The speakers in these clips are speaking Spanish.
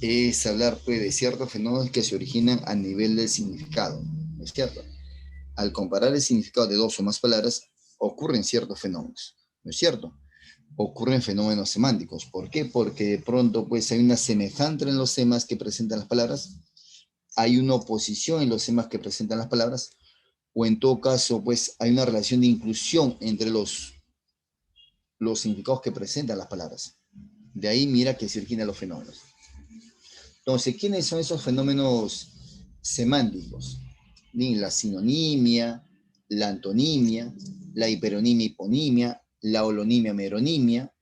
es hablar pues, de ciertos fenómenos que se originan a nivel del significado, ¿no es cierto? Al comparar el significado de dos o más palabras, ocurren ciertos fenómenos, ¿no es cierto? Ocurren fenómenos semánticos. ¿Por qué? Porque de pronto pues hay una semejanza en los temas que presentan las palabras, hay una oposición en los temas que presentan las palabras, o en todo caso pues hay una relación de inclusión entre los significados que presentan las palabras. De ahí mira que se originan los fenómenos. Entonces, ¿quiénes son esos fenómenos semánticos? La sinonimia, la antonimia, la hiperonimia, hiponimia, la holonimia, meronimia,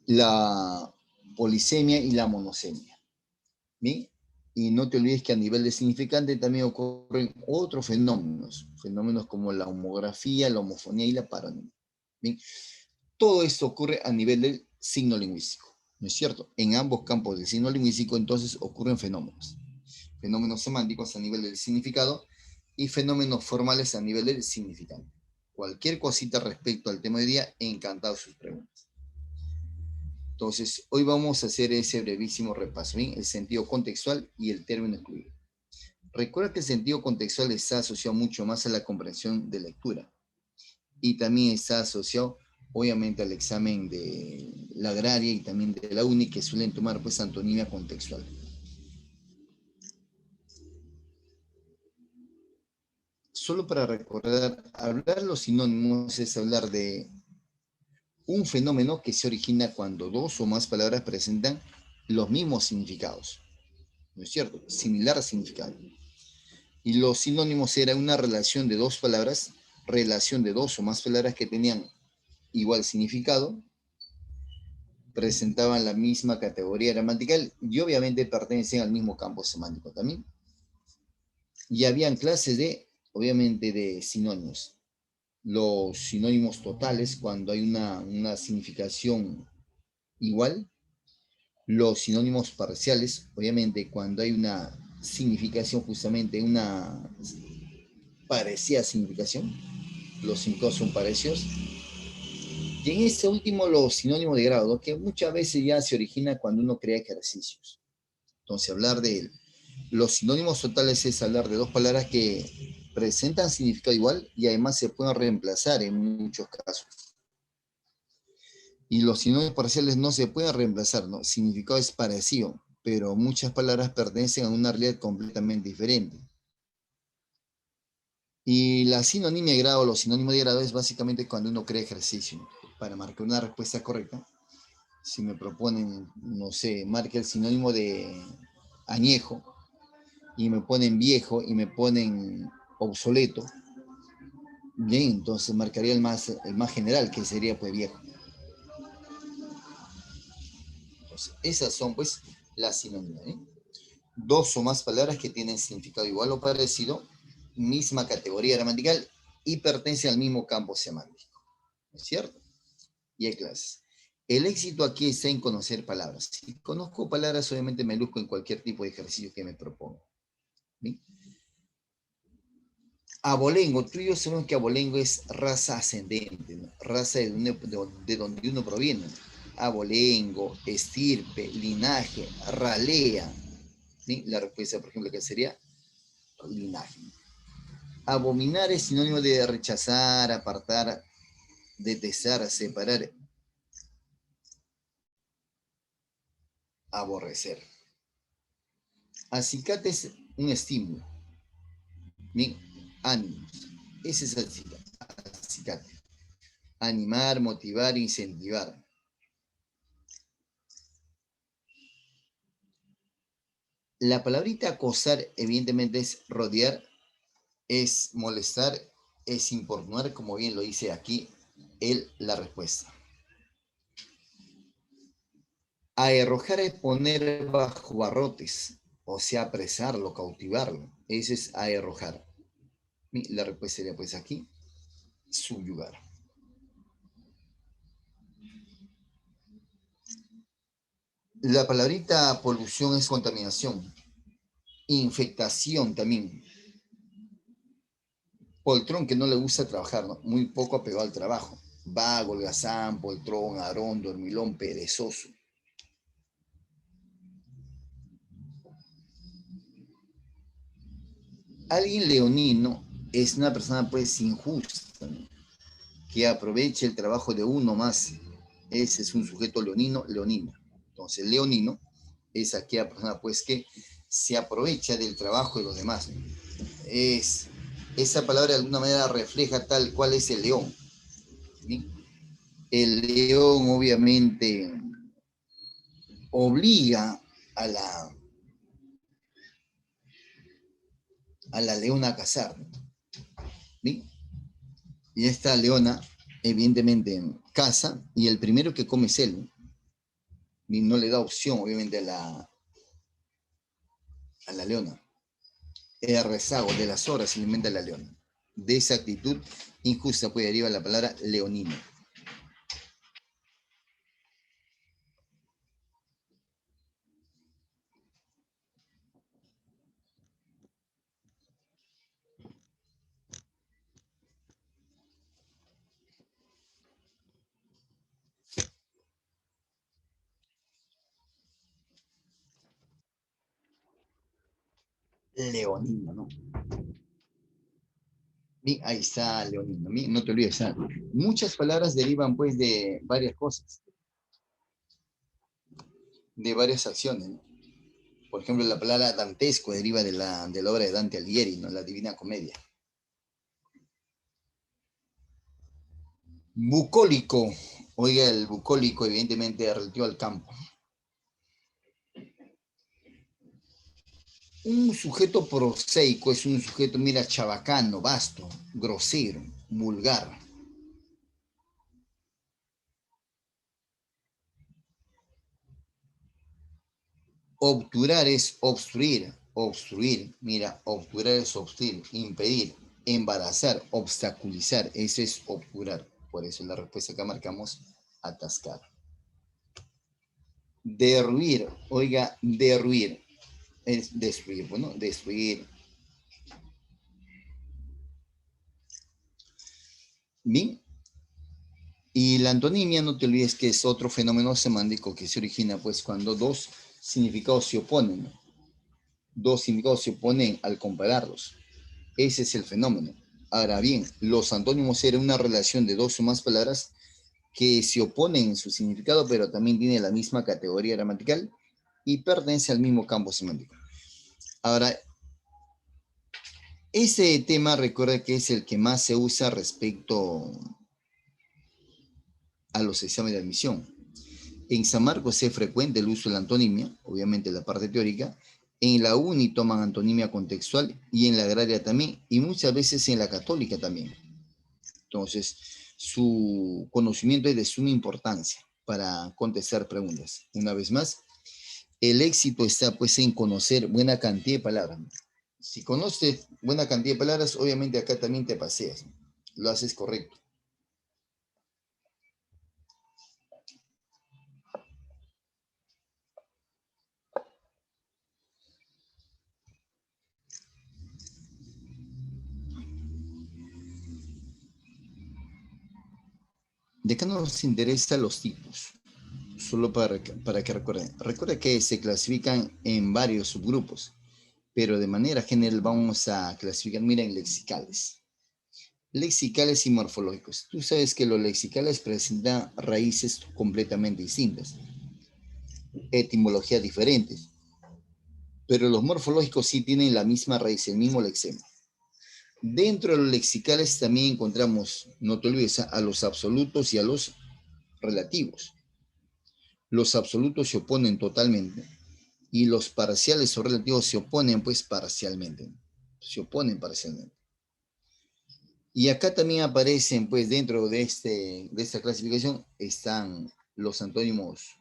la polisemia y la monosemia. ¿Bien? Y no te olvides que a nivel de significante también ocurren otros fenómenos como la homografía, la homofonía y la paronimia. ¿Bien? Todo esto ocurre a nivel del signo lingüístico, ¿no es cierto? En ambos campos del signo lingüístico entonces ocurren fenómenos semánticos a nivel del significado y fenómenos formales a nivel del significante. Cualquier cosita respecto al tema de hoy día, encantado sus preguntas. Entonces, hoy vamos a hacer ese brevísimo repaso, ¿bien? El sentido contextual y el término excluido. Recuerda que el sentido contextual está asociado mucho más a la comprensión de lectura y también está asociado obviamente al examen de la agraria y también de la UNI que suelen tomar pues antonimia contextual. Solo para recordar, hablar los sinónimos es hablar de un fenómeno que se origina cuando dos o más palabras presentan los mismos significados, ¿no es cierto? Similar significado. Y los sinónimos era una relación de dos palabras, relación de dos o más palabras que tenían igual significado, presentaban la misma categoría gramatical y obviamente pertenecen al mismo campo semántico también. Y habían clases obviamente, de sinónimos. Los sinónimos totales, cuando hay una significación igual. Los sinónimos parciales, obviamente, cuando hay una significación, justamente una parecida significación, los significados son parecidos. Y en este último, los sinónimos de grado, que muchas veces ya se origina cuando uno crea ejercicios. Entonces, hablar de los sinónimos totales es hablar de dos palabras que presentan significado igual y además se pueden reemplazar en muchos casos. Y los sinónimos parciales no se pueden reemplazar, ¿no? Significado es parecido, pero muchas palabras pertenecen a una realidad completamente diferente. Y la sinonimia de grado, los sinónimos de grado es básicamente cuando uno crea ejercicio. Para marcar una respuesta correcta, si me proponen, no sé, marque el sinónimo de añejo, y me ponen viejo, y me ponen obsoleto, bien, entonces marcaría el más general, que sería pues viejo. Entonces, esas son pues las sinónimas, ¿eh? Dos o más palabras que tienen significado igual o parecido, misma categoría gramatical y pertenecen al mismo campo semántico, ¿no es cierto? Y hay clases. El éxito aquí está en conocer palabras. Si conozco palabras, obviamente me luzco en cualquier tipo de ejercicio que me proponga. ¿Sí? Abolengo, tú y yo sabemos que abolengo es raza ascendente, ¿no? Raza de donde uno proviene. Abolengo, estirpe, linaje, ralea. ¿Sí? La respuesta, por ejemplo, que sería linaje. Abominar es sinónimo de rechazar, apartar, detestar, separar, aborrecer. Acicate es un estímulo. Bien, ánimos. Ese es el acicate. Animar, motivar, incentivar. La palabrita acosar, evidentemente, es rodear, es molestar, es importunar, como bien lo dice aquí la respuesta. Aerrojar es poner bajo barrotes, o sea, apresarlo, cautivarlo. Ese es aerrojar. La respuesta sería pues aquí, subyugar. La palabrita polución es contaminación. Infectación también. Poltrón, que no le gusta trabajar, ¿no? Muy poco apegado al trabajo. Vago, holgazán, poltrón, arón, dormilón, perezoso. Alguien leonino es una persona pues injusta, ¿no? Que aproveche el trabajo de uno más. Ese es un sujeto leonino, leonina. Entonces, leonino es aquella persona pues que se aprovecha del trabajo de los demás, ¿no? Es, esa palabra de alguna manera refleja tal cual es el león, ¿sí? El león obviamente obliga a la leona a cazar, ¿sí? Y esta leona evidentemente caza y el primero que come es él, y no le da opción obviamente a la leona. El rezago de las horas se alimenta la leona. De esa actitud injusta pues deriva la palabra leonino. Leonino, ¿no? Bien, ahí está leonino. Bien, no te olvides. Muchas palabras derivan pues de varias cosas, de varias acciones, ¿no? Por ejemplo, la palabra dantesco deriva de la obra de Dante Alighieri, ¿no? La Divina Comedia. Bucólico. Oiga, el bucólico evidentemente relativo al campo. Un sujeto prosaico es un sujeto, mira, chabacano, vasto, grosero, vulgar. Obturar es obstruir, obstruir, mira, obturar es obstruir, impedir, embarazar, obstaculizar, eso es obturar. Por eso la respuesta que marcamos, atascar. Derruir, oiga, derruir, es destruir, bueno, destruir. Bien, y la antonimia, no te olvides que es otro fenómeno semántico que se origina pues cuando dos significados se oponen, ¿no? Dos significados se oponen al compararlos. Ese es el fenómeno. Ahora bien, los antónimos eran una relación de dos o más palabras que se oponen en su significado, pero también tiene la misma categoría gramatical y pertenece al mismo campo semántico. Ahora, ese tema recuerda que es el que más se usa respecto a los exámenes de admisión. En San Marcos es frecuente el uso de la antonimia, obviamente la parte teórica. En la UNI toman antonimia contextual y en la agraria también, y muchas veces en la católica también. Entonces, su conocimiento es de suma importancia para contestar preguntas. Una vez más, el éxito está pues en conocer buena cantidad de palabras. Si conoces buena cantidad de palabras, obviamente acá también te paseas. Lo haces correcto. De acá nos interesan los tipos, solo para que recuerden. Recuerda que se clasifican en varios subgrupos, pero de manera general vamos a clasificar, mira, en lexicales. Lexicales y morfológicos. Tú sabes que los lexicales presentan raíces completamente distintas, etimologías diferentes, pero los morfológicos sí tienen la misma raíz, el mismo lexema. Dentro de los lexicales también encontramos, no te olvides, a los absolutos y a los relativos. Los absolutos se oponen totalmente y los parciales o relativos se oponen pues parcialmente. Se oponen parcialmente. Y acá también aparecen pues dentro de esta clasificación están los antónimos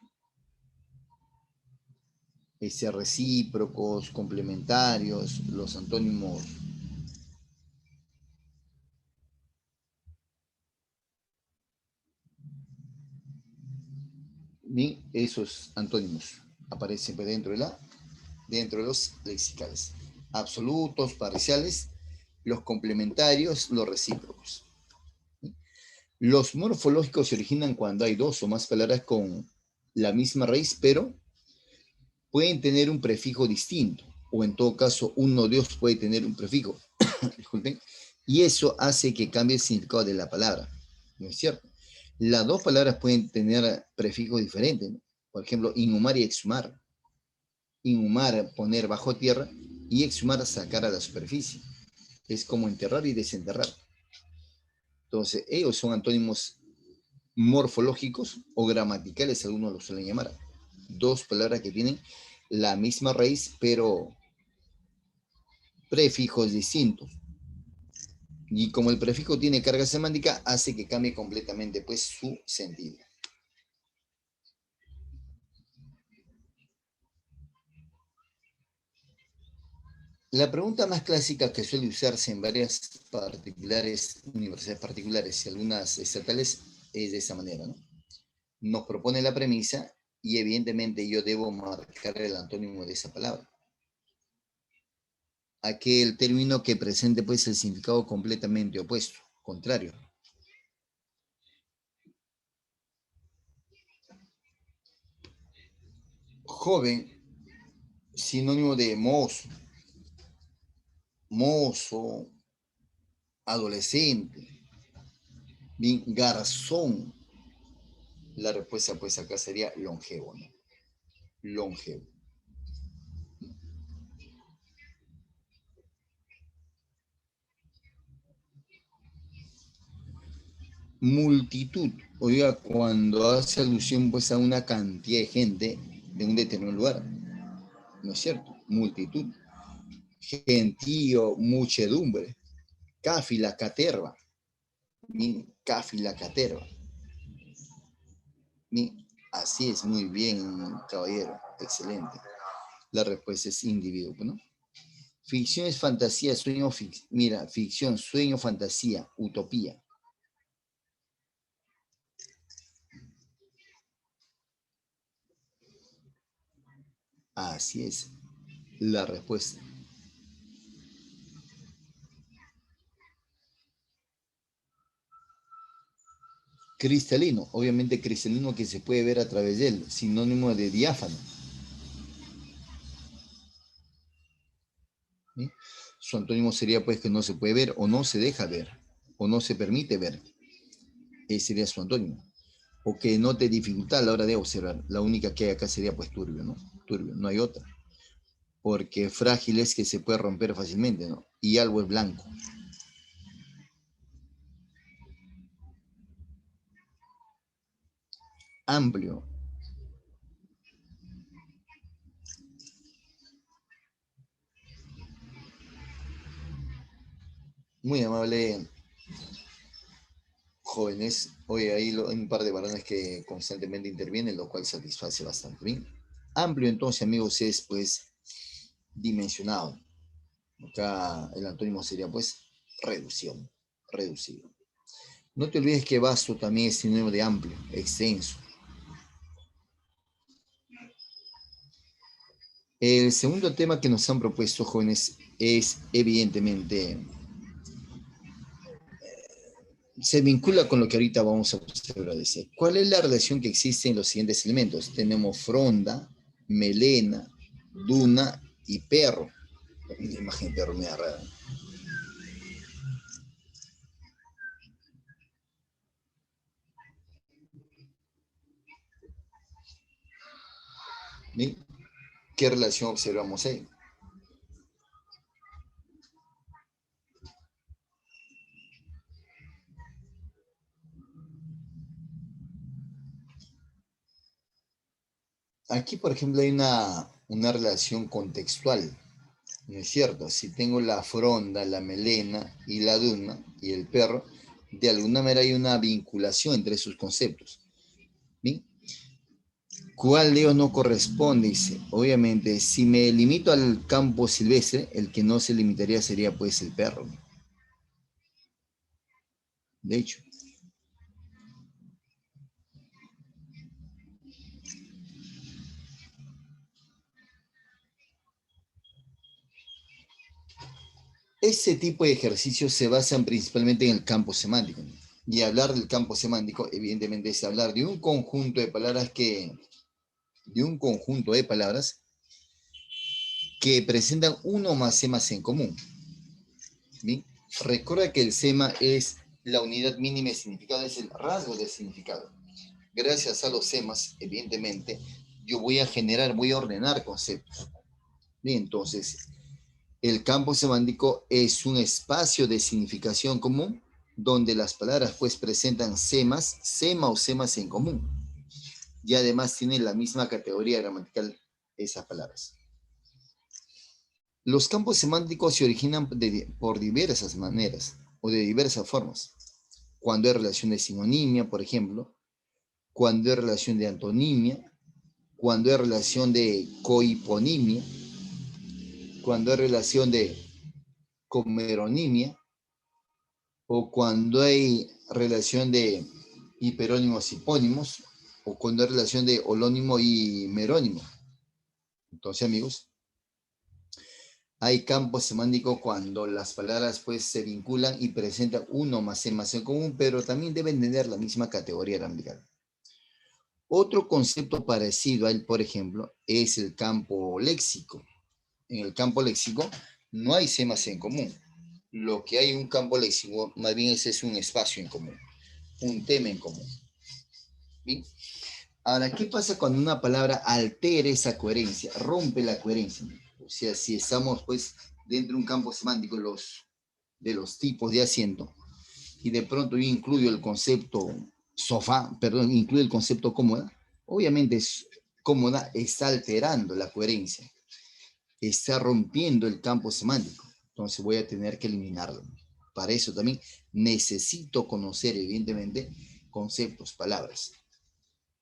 recíprocos, complementarios, los antónimos. Bien, esos antónimos aparecen pues, dentro de los lexicales. Absolutos, parciales, los complementarios, los recíprocos. Los morfológicos se originan cuando hay dos o más palabras con la misma raíz, pero pueden tener un prefijo distinto. o en todo caso un no Dios puede tener un prefijo, disculpen, y eso hace que cambie el significado de la palabra, ¿no es cierto? Las dos palabras pueden tener prefijos diferentes, ¿no? Por ejemplo, inhumar y exhumar. Inhumar, poner bajo tierra, y exhumar, sacar a la superficie. Es como enterrar y desenterrar. Entonces, ellos son antónimos morfológicos o gramaticales, algunos lo suelen llamar. Dos palabras que tienen la misma raíz, pero prefijos distintos. Y como el prefijo tiene carga semántica, hace que cambie completamente pues, su sentido. La pregunta más clásica que suele usarse en varias universidades particulares y algunas estatales es de esa manera, ¿no? Nos propone la premisa y evidentemente yo debo marcar el antónimo de esa palabra. Aquel término que presente pues el significado completamente opuesto, contrario. Joven, sinónimo de mozo, adolescente, bien, garzón. La respuesta pues acá sería longevo, ¿no? Longevo. Multitud, oiga, cuando hace alusión pues a una cantidad de gente de un determinado lugar, ¿no es cierto? Multitud, gentío, muchedumbre, cáfila, caterva, cáfila, caterva. Así es, muy bien, caballero, excelente. La respuesta es individuo, ¿no? Ficción es fantasía, sueño, mira, ficción, sueño, fantasía, utopía. Así es, la respuesta. Cristalino, obviamente cristalino que se puede ver a través de él, sinónimo de diáfano. ¿Sí? Su antónimo sería pues que no se puede ver o no se deja ver o no se permite ver. Ese sería su antónimo. O que no te dificulta a la hora de observar. La única que hay acá sería pues turbio, ¿no? Turbio, no hay otra. Porque frágil es que se puede romper fácilmente, ¿no? Y algo es blanco. Amplio. Muy amable, jóvenes. Hoy hay un par de varones que constantemente intervienen, lo cual satisface bastante bien. Amplio, entonces, amigos, es pues dimensionado. Acá el antónimo sería pues reducción, reducido. No te olvides que vasto también es sinónimo de amplio, extenso. El segundo tema que nos han propuesto, jóvenes, es evidentemente, se vincula con lo que ahorita vamos a observar. ¿Cuál es la relación que existe en los siguientes elementos? Tenemos fronda, melena, duna y perro. La imagen de perro me da rara. ¿Sí? ¿Qué relación observamos ahí? Aquí, por ejemplo, hay una relación contextual, ¿no es cierto? Si tengo la fronda, la melena y la duna y el perro, de alguna manera hay una vinculación entre sus conceptos. ¿Bien? ¿Cuál de ellos no corresponde? Dice, obviamente, si me limito al campo silvestre, el que no se limitaría sería pues el perro. De hecho, ese tipo de ejercicios se basan principalmente en el campo semántico, ¿no? Y hablar del campo semántico, evidentemente, es hablar de un conjunto de palabras de un conjunto de palabras que presentan uno o más semas en común. ¿Bien? Recuerda que el sema es la unidad mínima de significado, es el rasgo de significado. Gracias a los semas, evidentemente, yo voy a ordenar conceptos. Bien, entonces, el campo semántico es un espacio de significación común donde las palabras pues presentan semas, sema o semas en común. Y además tienen la misma categoría gramatical esas palabras. Los campos semánticos se originan por diversas maneras o de diversas formas. Cuando hay relación de sinonimia, por ejemplo, cuando hay relación de antonimia, cuando hay relación de cohiponimia, cuando hay relación de comeronimia, o cuando hay relación de hiperónimos hipónimos, o cuando hay relación de holónimo y merónimo. Entonces, amigos, hay campo semántico cuando las palabras pues se vinculan y presentan uno más en común, pero también deben tener la misma categoría gramatical. Otro concepto parecido a él, por ejemplo, es el campo léxico. En el campo léxico no hay semas en común. Lo que hay en un campo léxico, más bien es un espacio en común, un tema en común. ¿Bien? Ahora, ¿qué pasa cuando una palabra altera esa coherencia, rompe la coherencia? O sea, si estamos pues dentro de un campo semántico de los tipos de asiento y de pronto yo incluyo el concepto sofá, perdón, incluyo el concepto cómoda, obviamente cómoda está alterando la coherencia, está rompiendo el campo semántico, entonces voy a tener que eliminarlo. Para eso también necesito conocer, evidentemente, conceptos, palabras.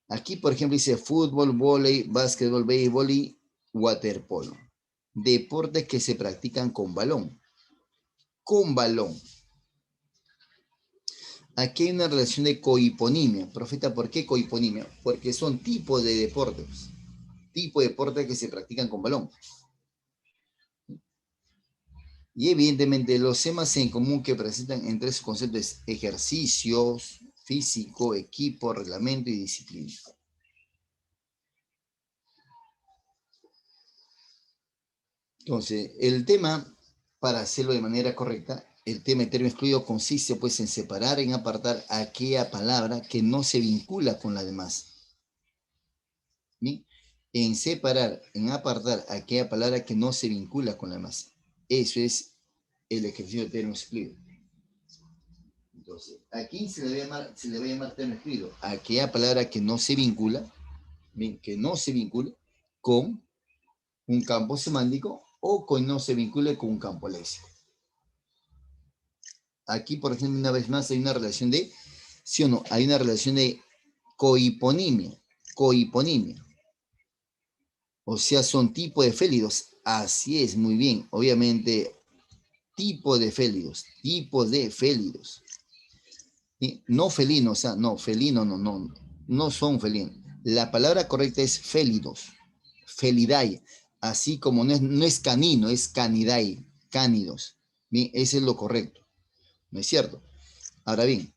Aquí, por ejemplo, dice fútbol, vóley, básquetbol, béisbol y waterpolo. Deportes que se practican con balón. Con balón. Aquí hay una relación de cohiponimia. Profeta, ¿por qué cohiponimia? Porque son tipos de deportes. Tipos de deportes que se practican con balón. Y evidentemente los temas en común que presentan entre esos conceptos ejercicios, físico, equipo, reglamento y disciplina. Entonces, el tema, para hacerlo de manera correcta, el tema de término excluido consiste pues en separar, en apartar aquella palabra que no se vincula con la demás. ¿Bien? En separar, en apartar aquella palabra que no se vincula con la demás. Eso es el ejercicio de término excluido. Entonces, aquí se le va a llamar término excluido a aquella palabra que no se vincula, ¿bien? Que no se vincula con un campo semántico o que no se vincule con un campo léxico. Aquí, por ejemplo, una vez más hay una relación de, ¿sí o no? Hay una relación de cohiponimia, cohiponimia. O sea, son tipos de félidos. Así es, muy bien. Obviamente, tipo de félidos, tipos de félidos. ¿Sí? No felinos, o sea, no, felino, no son felinos. La palabra correcta es félidos, felidae, así como no es canino, es canidae, cánidos. Bien, ese es lo correcto, ¿no es cierto? Ahora bien,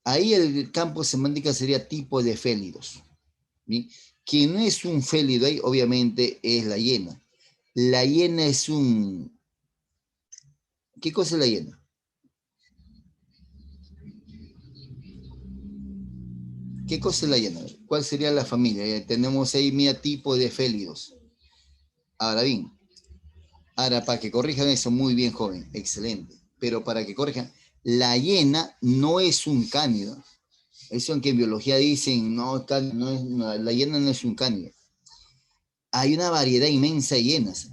ahí el campo semántica sería tipo de félidos. ¿Bien? Quien no es un félido ahí, obviamente, es la hiena. La hiena es un... ¿Qué cosa es la hiena? ¿Qué cosa es la hiena? ¿Cuál sería la familia? Tenemos ahí, mira, tipo de félidos. Ahora bien, ahora para que corrijan eso, muy bien, joven, excelente. Pero para que corrijan, la hiena no es un cánido. Eso en que en biología dicen, no, no, la hiena no es un cánido. Hay una variedad inmensa de hienas.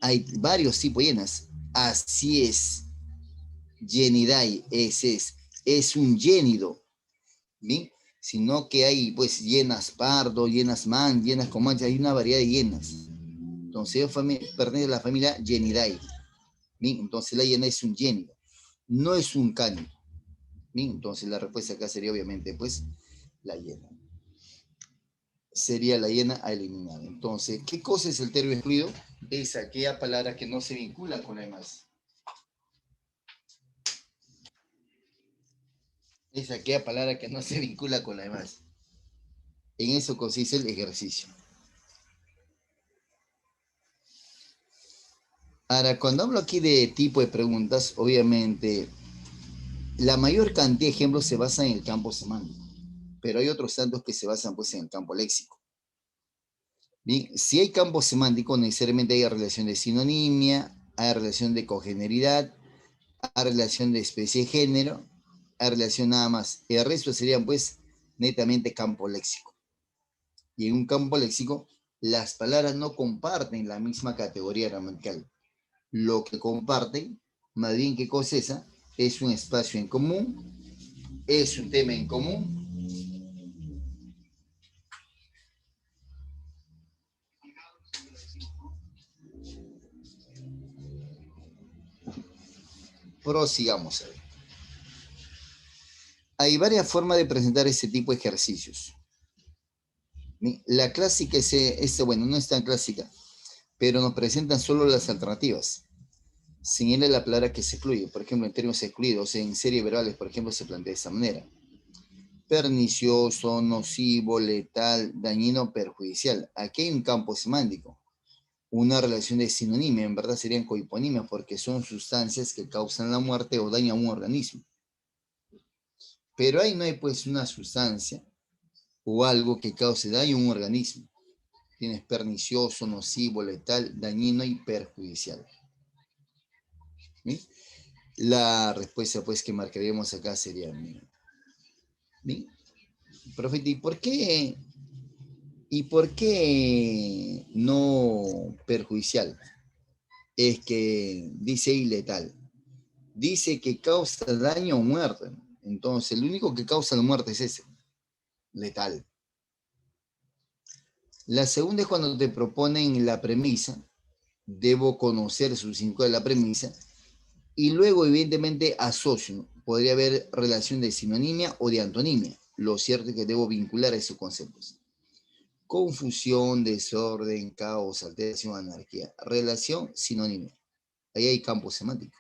Hay varios tipos de hienas. Así es. Genidae, ese es un génido. ¿Bien? Sino que hay pues hienas pardo, hienas man, hienas con mancha, hay una variedad de hienas. Entonces pertenece a la familia Genidae. ¿Bien? Entonces la hiena es un génido. No es un cánido. Bien, entonces la respuesta acá sería obviamente pues la hiena. Sería la hiena a eliminar. Entonces, ¿qué cosa es el término excluido? Es aquella palabra que no se vincula con la demás. Es aquella palabra que no se vincula con la demás. En eso consiste el ejercicio. Ahora, cuando hablo aquí de tipo de preguntas, obviamente, la mayor cantidad de ejemplos se basan en el campo semántico, pero hay otros tantos que se basan pues en el campo léxico. Bien, si hay campo semántico, necesariamente hay relación de sinonimia, hay relación de cogeneridad, hay relación de especie-género, hay relación nada más. El resto serían pues netamente campo léxico. Y en un campo léxico, las palabras no comparten la misma categoría gramatical. Lo que comparten, más bien que cosa es un espacio en común, es un tema en común. Prosigamos a ver. Hay varias formas de presentar este tipo de ejercicios. La clásica es bueno, no es tan clásica, pero nos presentan solo las alternativas. Señala la palabra que se excluye. Por ejemplo, en términos excluidos, en series verbales, por ejemplo, se plantea de esa manera. Pernicioso, nocivo, letal, dañino, perjudicial. Aquí hay un campo semántico. Una relación de sinonimia, en verdad serían cohiponimias, porque son sustancias que causan la muerte o daño a un organismo. Pero ahí no hay pues una sustancia o algo que cause daño a un organismo. Tienes pernicioso, nocivo, letal, dañino y perjudicial. ¿Sí? La respuesta pues que marcaríamos acá sería, ¿sí? Profeta, ¿y por qué no perjudicial? Es que dice iletal. Dice que causa daño o muerte. Entonces, el único que causa la muerte es ese, letal. La segunda es cuando te proponen la premisa, debo conocer su significado de la premisa, y luego, evidentemente, asocio. Podría haber relación de sinonimia o de antonimia. Lo cierto es que debo vincular esos conceptos. Confusión, desorden, caos, alteración, anarquía. Relación, sinonimia. Ahí hay campo semántico.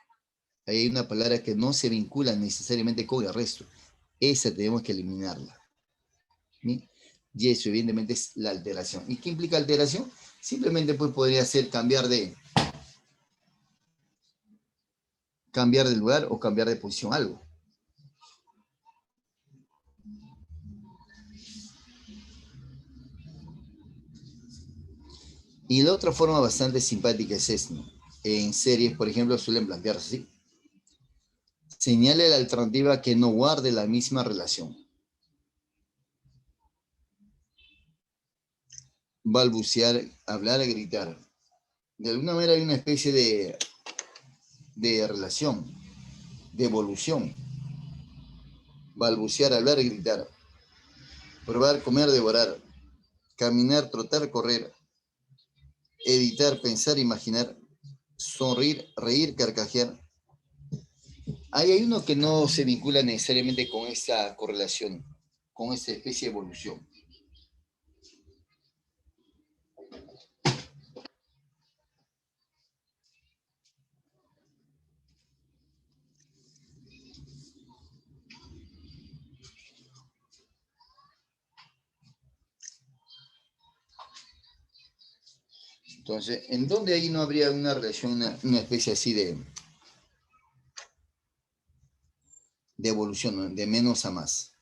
Ahí hay una palabra que no se vincula necesariamente con el resto. Esa tenemos que eliminarla. ¿Sí? Y eso evidentemente es la alteración. ¿Y qué implica alteración? Simplemente pues podría ser cambiar de lugar o cambiar de posición algo. Y la otra forma bastante simpática es esta. En series, por ejemplo, suelen plantearse así. Señale la alternativa que no guarde la misma relación. Balbucear, hablar, gritar. De alguna manera hay una especie de relación, de evolución. Balbucear, hablar, gritar. Probar, comer, devorar. Caminar, trotar, correr. Editar, pensar, imaginar. Sonreír, reír, carcajear. Ahí hay uno que no se vincula necesariamente con esa correlación, con esa especie de evolución. Entonces, ¿en dónde ahí no habría una relación, una especie así de evolución, ¿no? De menos a más?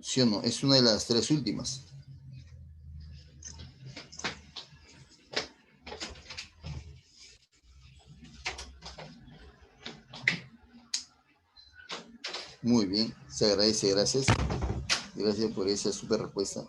¿Sí o no? Es una de las tres últimas. Muy bien, se agradece, gracias. Gracias por esa super respuesta.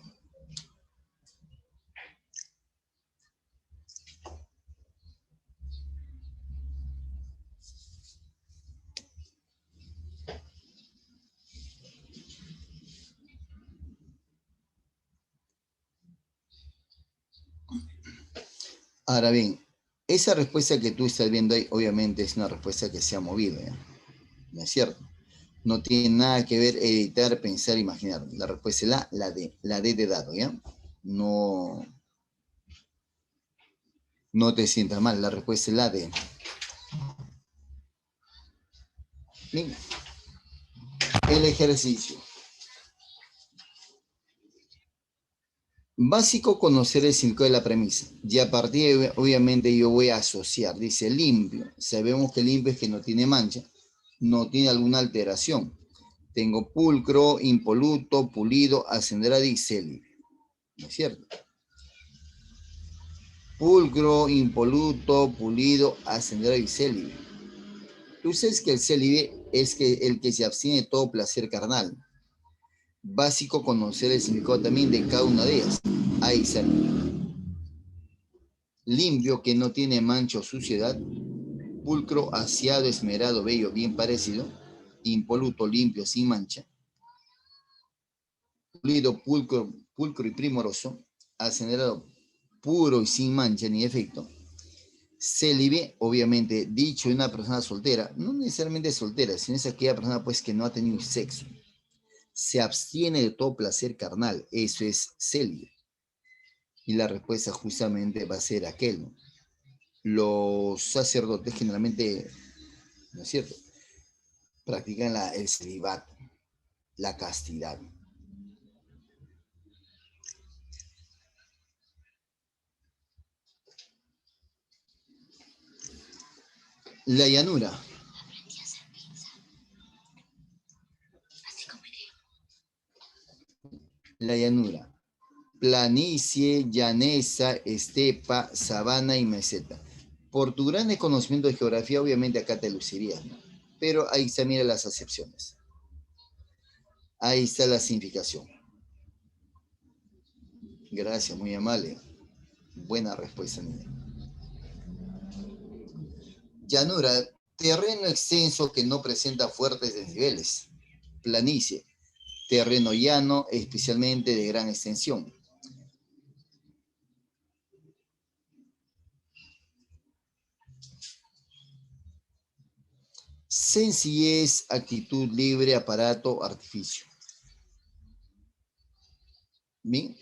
Ahora bien, esa respuesta que tú estás viendo ahí, obviamente es una respuesta que se ha movido, ¿ya? ¿No es cierto? No tiene nada que ver editar, pensar, imaginar. La respuesta es la D de dado, ¿ya? No, no te sientas mal, la respuesta es la D. Bien, el ejercicio. Básico conocer el significado de la premisa. Y a partir de, obviamente, yo voy a asociar. Dice limpio. Sabemos que limpio es que no tiene mancha, no tiene alguna alteración. Tengo pulcro, impoluto, pulido, ascenderado y célibe. ¿No es cierto? Pulcro, impoluto, pulido, ascenderado y célibe. Tú sabes que el célibe es que el que se abstiene de todo placer carnal. Básico conocer el significado también de cada una de ellas. Ahí está. Limpio, que no tiene mancha o suciedad. Pulcro, aseado, esmerado, bello, bien parecido. Impoluto, limpio, sin mancha. Pulido, pulcro y primoroso. Ascenderado, puro y sin mancha ni efecto. Célibe, obviamente, dicho de una persona soltera, no necesariamente soltera, sino es aquella persona pues que no ha tenido sexo. Se abstiene de todo placer carnal, eso es célibe. Y la respuesta justamente va a ser aquel, ¿no? Los sacerdotes generalmente, ¿no es cierto?, practican el celibato, la castidad. La llanura. La llanura. Planicie, llaneza, estepa, sabana y meseta. Por tu gran conocimiento de geografía, obviamente acá te lucirías, ¿no? Pero ahí está, mira las acepciones. Ahí está la significación. Gracias, muy amable. Buena respuesta, niña. Llanura, terreno extenso que no presenta fuertes desniveles. Planicie, terreno llano, especialmente de gran extensión. Sencillez, actitud libre, aparato, artificio. Bien,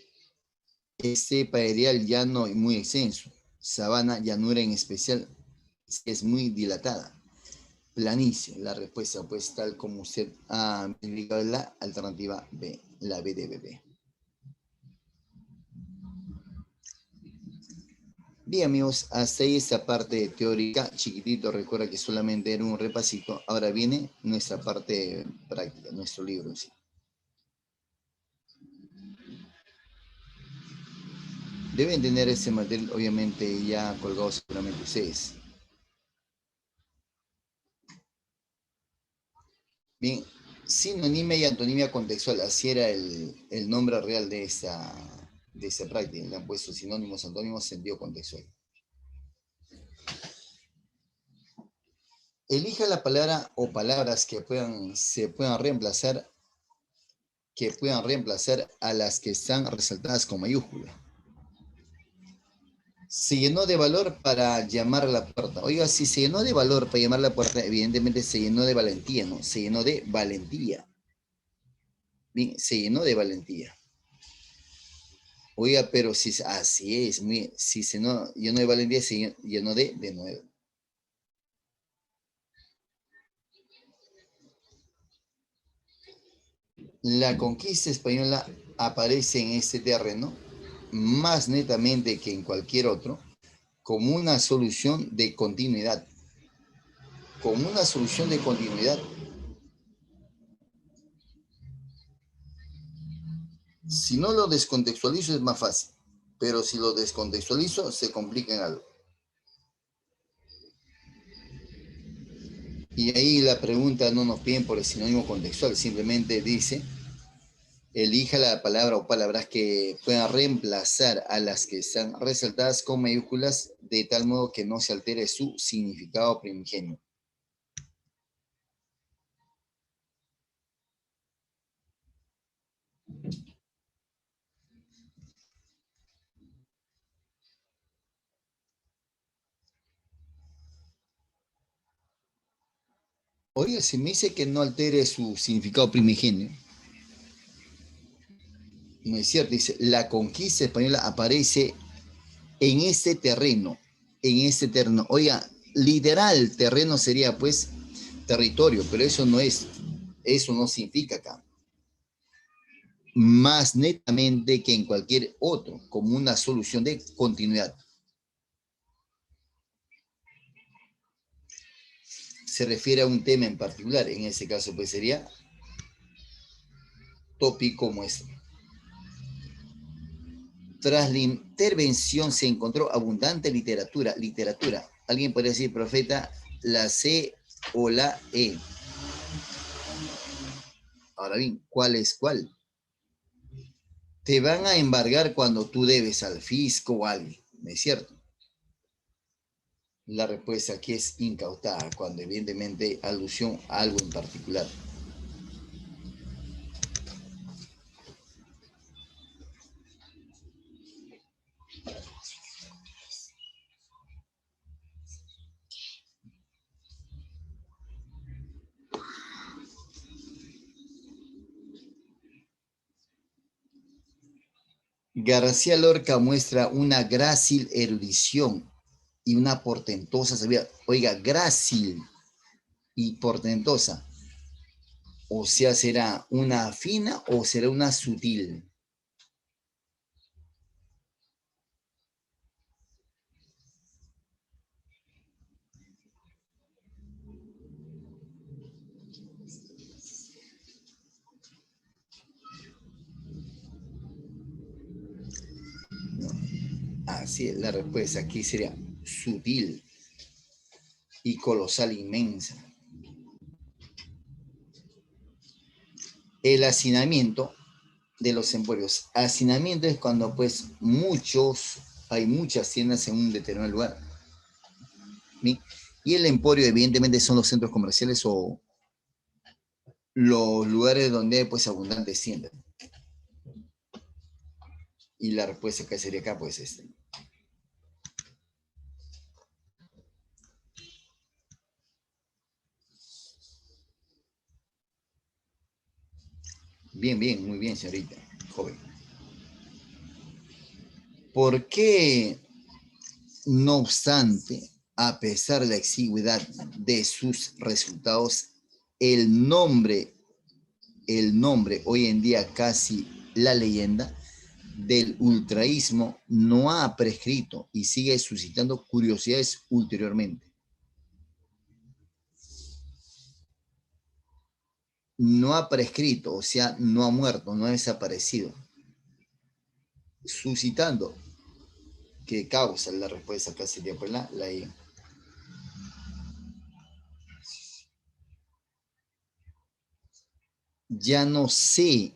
estepa aerial llano y muy extenso. Sabana, llanura en especial, es muy dilatada. Planicie, la respuesta pues tal como usted ha indicado, la alternativa B, la B de bebé. Bien amigos, hasta ahí esta parte teórica, chiquitito, recuerda que solamente era un repasito. Ahora viene nuestra parte práctica, nuestro libro en sí. Deben tener ese material obviamente ya colgado seguramente ustedes. Bien, sinonimia y antonimia contextual, así era el nombre real de esa práctica. Le han puesto sinónimos, antónimos, sentido contextual. Elija la palabra o palabras que puedan reemplazar a las que están resaltadas con mayúscula. Se llenó de valor para llamar a la puerta. Oiga, si se llenó de valor para llamar a la puerta, evidentemente se llenó de valentía, ¿no? Se llenó de valentía. Bien, se llenó de valentía. Oiga, pero si así es, si se llenó de valentía, se llenó de nuevo. La conquista española aparece en este terreno más netamente que en cualquier otro como una solución de continuidad. Como una solución de continuidad. Si no lo descontextualizo es más fácil, pero si lo descontextualizo se complica en algo. Y ahí la pregunta no nos piden por el sinónimo contextual, simplemente dice, elija la palabra o palabras que puedan reemplazar a las que están resaltadas con mayúsculas de tal modo que no se altere su significado primigenio. Oiga, si me dice que no altere su significado primigenio, no es cierto, dice, la conquista española aparece en este terreno, Oiga, literal terreno sería pues territorio, pero eso no significa acá. más netamente que en cualquier otro, como una solución de continuidad. Se refiere a un tema en particular, en ese caso pues sería tópico muestra. Tras la intervención se encontró abundante literatura. Alguien podría decir, profeta, la C o la E. Ahora bien, ¿cuál es cuál? Te van a embargar cuando tú debes al fisco o a alguien, ¿no es cierto? La respuesta aquí es incautada, cuando evidentemente alusión a algo en particular. García Lorca muestra una grácil erudición y una portentosa sabiduría. Oiga, grácil y portentosa. O sea, ¿será una fina o será una sutil? Así es, la respuesta aquí sería sutil y colosal, inmensa. El hacinamiento de los emporios. Hacinamiento es cuando pues hay muchas tiendas en un determinado lugar. ¿Sí? Y el emporio evidentemente son los centros comerciales o los lugares donde hay pues abundantes tiendas. Y la respuesta que sería acá pues este. Bien, bien, muy bien, señorita, joven. ¿Por qué, no obstante, a pesar de la exigüidad de sus resultados, el nombre, hoy en día casi la leyenda del ultraísmo no ha prescrito y sigue suscitando curiosidades ulteriormente? No ha prescrito, o sea, no ha muerto, no ha desaparecido, suscitando. ¿Qué causa? La respuesta acá sería pues la E. Ya no sé,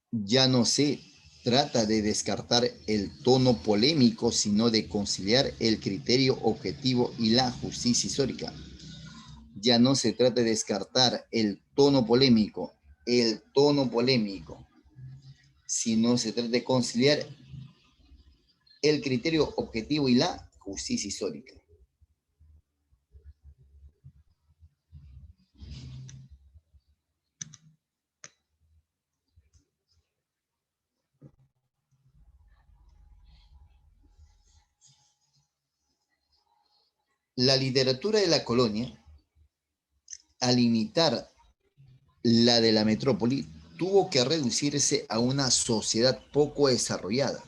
ya no se trata de descartar el tono polémico, sino de conciliar el criterio objetivo y la justicia histórica. Ya no se trata de descartar el tono polémico, sino se trata de conciliar el criterio objetivo y la justicia histórica. La literatura de la colonia, al imitar la de la metrópoli, tuvo que reducirse a una sociedad poco desarrollada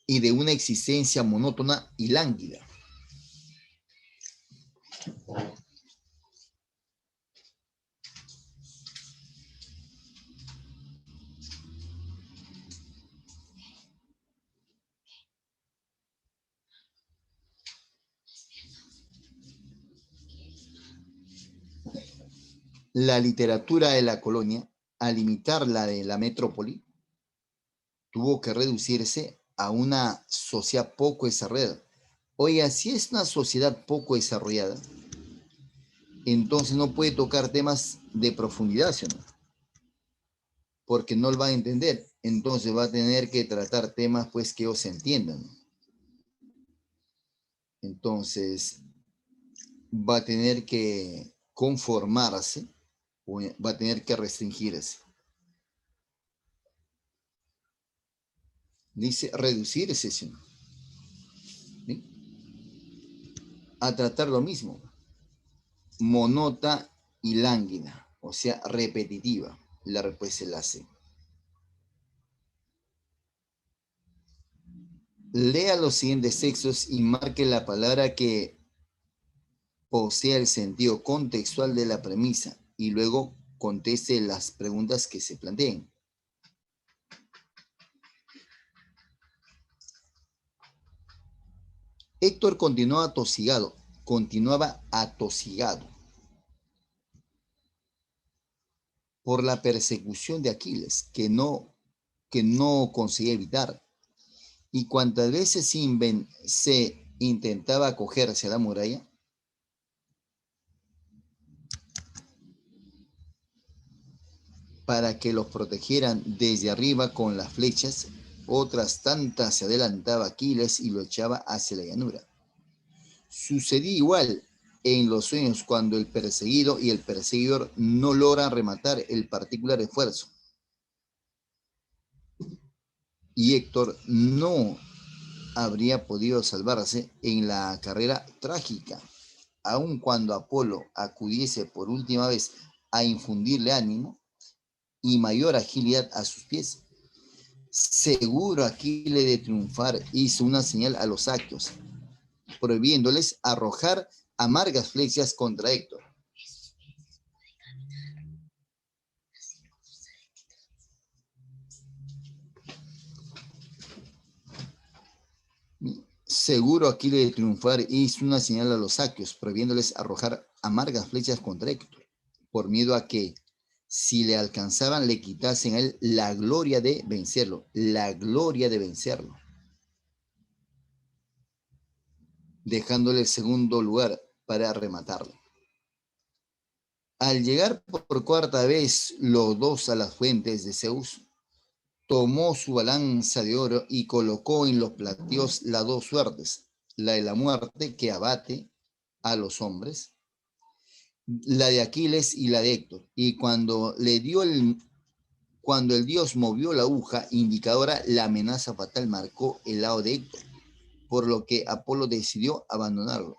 y de una existencia monótona y lánguida. La literatura de la colonia, al imitar la de la metrópoli, tuvo que reducirse a una sociedad poco desarrollada. Oiga, si es una sociedad poco desarrollada, entonces no puede tocar temas de profundidad, ¿sí? ¿No? Porque no lo va a entender. Entonces va a tener que tratar temas pues que os entiendan. Entonces va a tener que conformarse o va a tener que restringirse. Dice reducirse, ¿sí? A tratar lo mismo, monota y lánguida. o sea, repetitiva. La respuesta es la C. Lea los siguientes textos y marque la palabra que posea el sentido contextual de la premisa y luego conteste las preguntas que se planteen. Héctor continuaba atosigado por la persecución de Aquiles, que no conseguía evitar. Y cuantas veces se intentaba acogerse a la muralla, para que los protegieran desde arriba con las flechas, otras tantas se adelantaba Aquiles y lo echaba hacia la llanura. Sucedía igual en los sueños cuando el perseguido y el perseguidor no logran rematar el particular esfuerzo. Y Héctor no habría podido salvarse en la carrera trágica, aun cuando Apolo acudiese por última vez a infundirle ánimo y mayor agilidad a sus pies. Seguro Aquiles de triunfar hizo una señal a los aqueos, prohibiéndoles arrojar amargas flechas contra Héctor. Seguro Aquiles de triunfar hizo una señal a los aqueos, prohibiéndoles arrojar amargas flechas contra Héctor, por miedo a que, si le alcanzaban, le quitasen a él la gloria de vencerlo, dejándole el segundo lugar para rematarlo. Al llegar por cuarta vez los dos a las fuentes de Zeus, tomó su balanza de oro y colocó en los plateos las dos suertes, la de la muerte que abate a los hombres, la de Aquiles y la de Héctor. Y cuando el dios movió la aguja indicadora, la amenaza fatal marcó el lado de Héctor, por lo que Apolo decidió abandonarlo.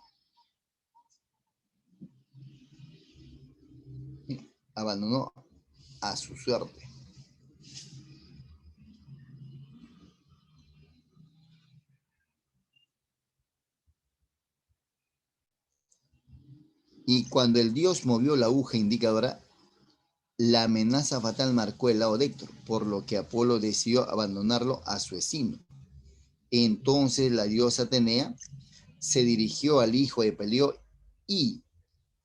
Abandonó a su suerte. Y cuando el dios movió la aguja indicadora, la amenaza fatal marcó el lado de Héctor, por lo que Apolo decidió abandonarlo a su destino. Entonces la diosa Atenea se dirigió al hijo de Peleo y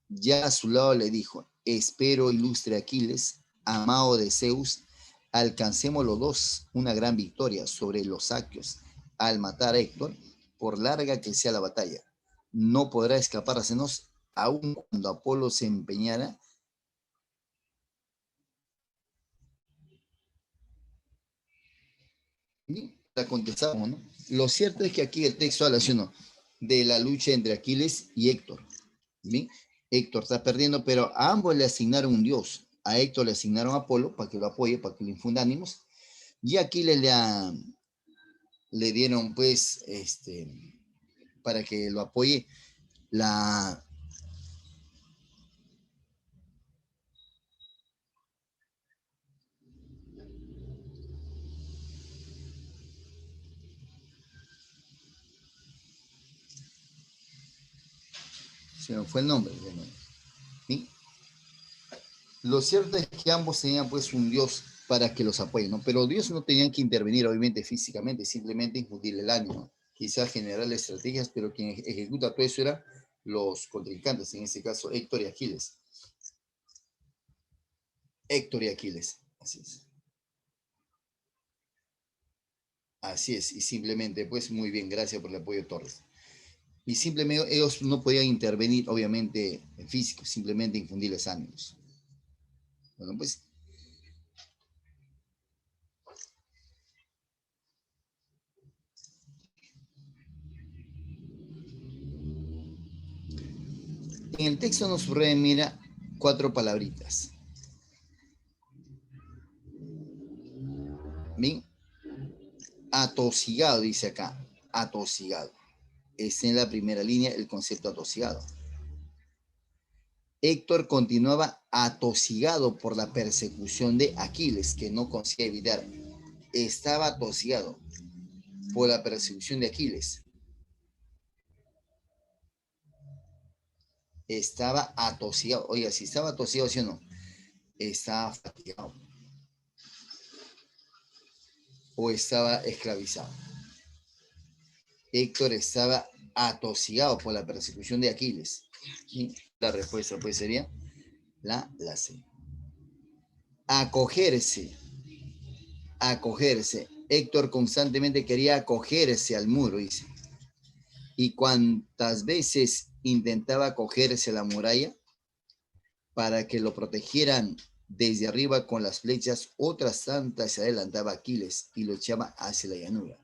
ya a su lado le dijo: espero, ilustre Aquiles, amado de Zeus, alcancemos los dos una gran victoria sobre los aqueos al matar a Héctor, por larga que sea la batalla. No podrá escapársenos, aun cuando Apolo se empeñara. Y la contestamos, ¿no? Lo cierto es que aquí el texto habla de la lucha entre Aquiles y Héctor. ¿Bien? Héctor está perdiendo, pero a ambos le asignaron un dios. A Héctor le asignaron a Apolo para que lo apoye, para que le infunda ánimos. Y a Aquiles le dieron, pues, para que lo apoye, la... Se me fue el nombre. ¿Sí? Lo cierto es que ambos tenían, pues, un dios para que los apoye, ¿no? Pero Dios no tenían que intervenir, obviamente, físicamente, simplemente infundirle el ánimo, quizás generar estrategias, pero quien ejecuta todo eso eran los contrincantes, en este caso Héctor y Aquiles. Héctor y Aquiles, así es. Así es, y simplemente, pues muy bien, gracias por el apoyo, Torres. Y simplemente ellos no podían intervenir, obviamente, en físico, simplemente infundirles ánimos. Bueno, pues. En el texto nos mira 4 palabritas. Bien, atosigado, dice acá, atosigado. Es en la primera línea el concepto atosigado. Héctor continuaba atosigado por la persecución de Aquiles, que no conseguía evitar. Estaba atosigado por la persecución de Aquiles. Estaba atosigado. Oiga, si estaba atosigado, ¿sí o no? Estaba fatigado. O estaba esclavizado. Héctor estaba atosigado por la persecución de Aquiles. Y la respuesta pues sería la C. Acogerse. Acogerse. Héctor constantemente quería acogerse al muro, dice. Y cuantas veces intentaba acogerse a la muralla para que lo protegieran desde arriba con las flechas, otras tantas se adelantaba Aquiles y lo echaba hacia la llanura.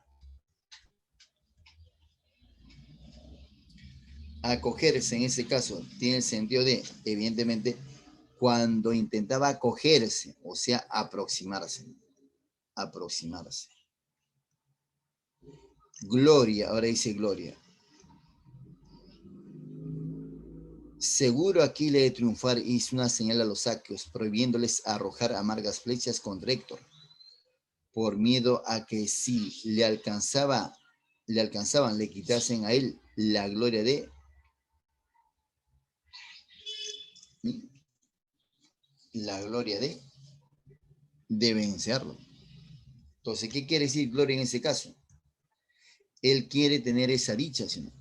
Acogerse en ese caso tiene el sentido de, evidentemente, cuando intentaba acogerse, o sea, aproximarse. Aproximarse. Gloria, ahora dice gloria. Seguro Aquiles de triunfar hizo una señal a los aqueos, prohibiéndoles arrojar amargas flechas contra Héctor, por miedo a que si le alcanzaban, le quitasen a él la gloria de vencerlo. Entonces, ¿qué quiere decir gloria en ese caso? Él quiere tener esa dicha, ¿sí?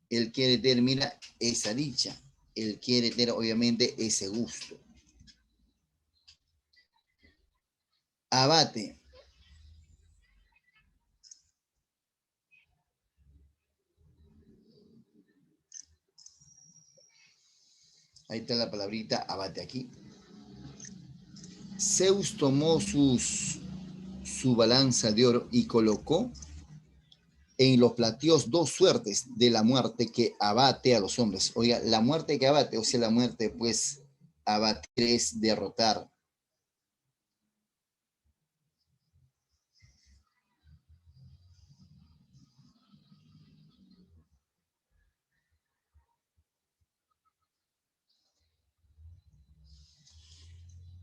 Él quiere tener, mira, esa dicha. Él quiere tener, obviamente, ese gusto. Abate. Ahí está la palabrita abate aquí. Zeus tomó su balanza de oro y colocó en los plateos dos suertes de la muerte que abate a los hombres. Oiga, la muerte que abate, o sea, la muerte, pues, abatir es derrotar.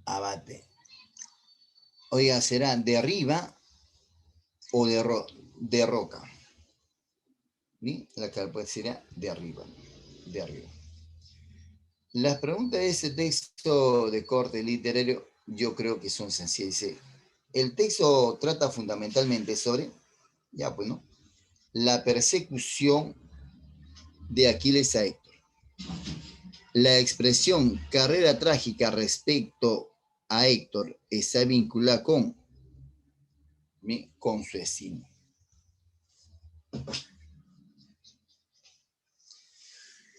Abate. Oiga, será de arriba o de roca. ¿Sí? La que pues será de arriba. De arriba. Las preguntas de ese texto de corte literario yo creo que son sencillas. El texto trata fundamentalmente sobre, ya pues, ¿no? La persecución de Aquiles a Héctor. La expresión carrera trágica respecto a Héctor está vinculada con su destino.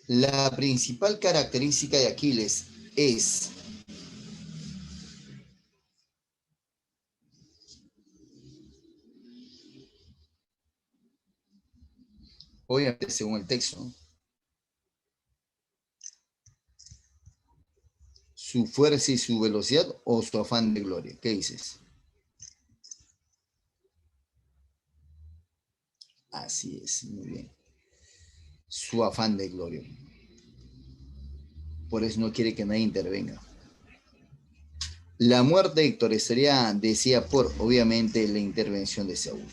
La principal característica de Aquiles es obviamente según el texto, su fuerza y su velocidad o su afán de gloria. ¿Qué dices? Así es, muy bien. Su afán de gloria. Por eso no quiere que nadie intervenga. La muerte de Héctor estaría decía por, obviamente, la intervención de Saúl.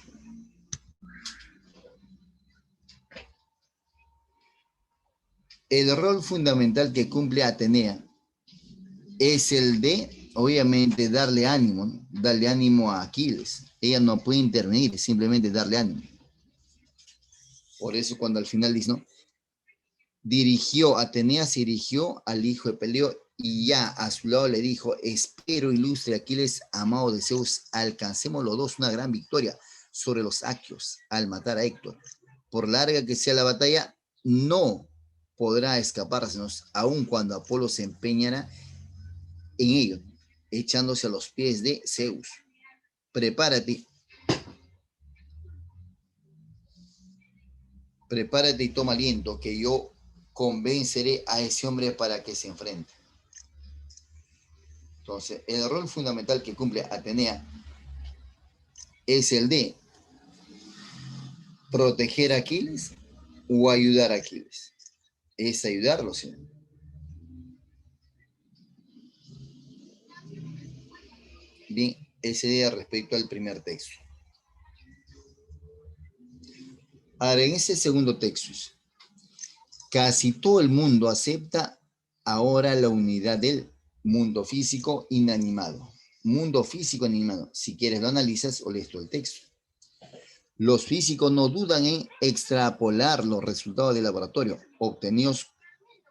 El rol fundamental que cumple Atenea es el de, obviamente, darle ánimo a Aquiles. Ella no puede intervenir, simplemente darle ánimo. Por eso cuando al final dice, ¿no? Atenea se dirigió al hijo de Peleo y ya a su lado le dijo, espero, ilustre Aquiles, amado de Zeus, alcancemos los dos una gran victoria sobre los aqueos al matar a Héctor. Por larga que sea la batalla, no podrá escapársenos, aun cuando Apolo se empeñara en ello, echándose a los pies de Zeus. Prepárate y toma aliento, que yo convenceré a ese hombre para que se enfrente. Entonces, el rol fundamental que cumple Atenea es el de proteger a Aquiles o ayudar a Aquiles. Es ayudarlo, ¿sí? Bien, ese sería respecto al primer texto. Ahora, en ese segundo texto, casi todo el mundo acepta ahora la unidad del mundo físico inanimado. Mundo físico inanimado. Si quieres lo analizas o lees todo el texto. Los físicos no dudan en extrapolar los resultados del laboratorio obtenidos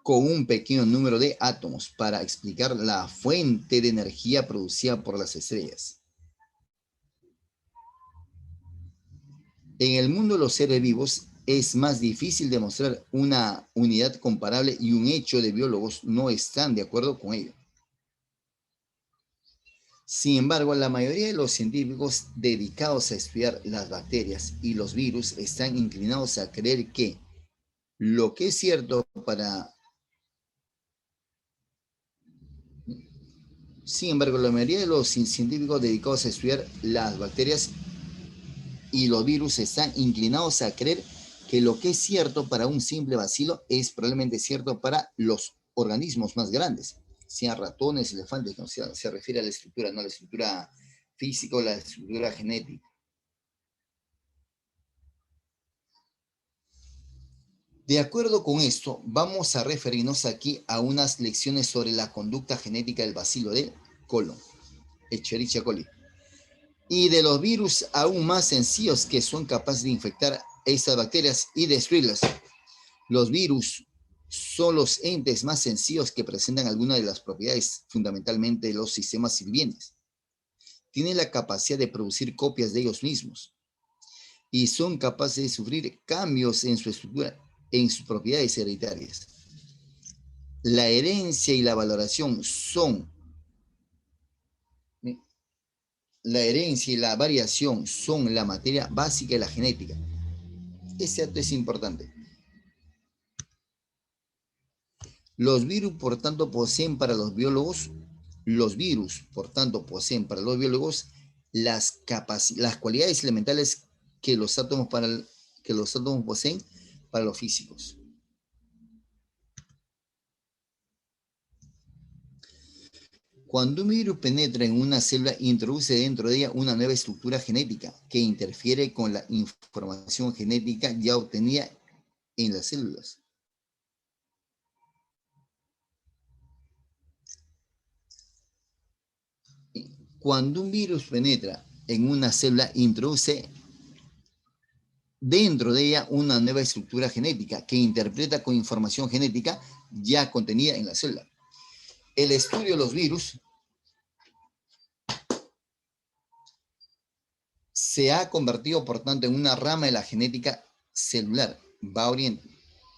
con un pequeño número de átomos para explicar la fuente de energía producida por las estrellas. En el mundo de los seres vivos es más difícil demostrar una unidad comparable y un hecho de biólogos no están de acuerdo con ello. Sin embargo, la mayoría de los científicos dedicados a estudiar las bacterias y los virus están inclinados a creer que lo que es cierto para... Sin embargo, la mayoría de los científicos dedicados a estudiar las bacterias y los virus están inclinados a creer que lo que es cierto para un simple bacilo es probablemente cierto para los organismos más grandes, sean ratones, elefantes, no, se refiere a la estructura, no a la estructura física o la estructura genética. De acuerdo con esto, vamos a referirnos aquí a unas lecciones sobre la conducta genética del bacilo del colon, Escherichia coli, y de los virus aún más sencillos que son capaces de infectar estas bacterias y destruirlas. Los virus son los entes más sencillos que presentan algunas de las propiedades fundamentalmente de los sistemas vivientes. Tienen la capacidad de producir copias de ellos mismos y son capaces de sufrir cambios en su estructura, en sus propiedades hereditarias. La herencia y la valoración son... La herencia y la variación son la materia básica de la genética. Este dato es importante. Los virus, por tanto, poseen para los biólogos, las cualidades elementales que los átomos poseen para los físicos. Cuando un virus penetra en una célula, introduce dentro de ella una nueva estructura genética que interfiere con la información genética ya obtenida en las células. Cuando un virus penetra en una célula, introduce dentro de ella una nueva estructura genética que interpreta con información genética ya contenida en la célula. El estudio de los virus se ha convertido, por tanto, en una rama de la genética celular.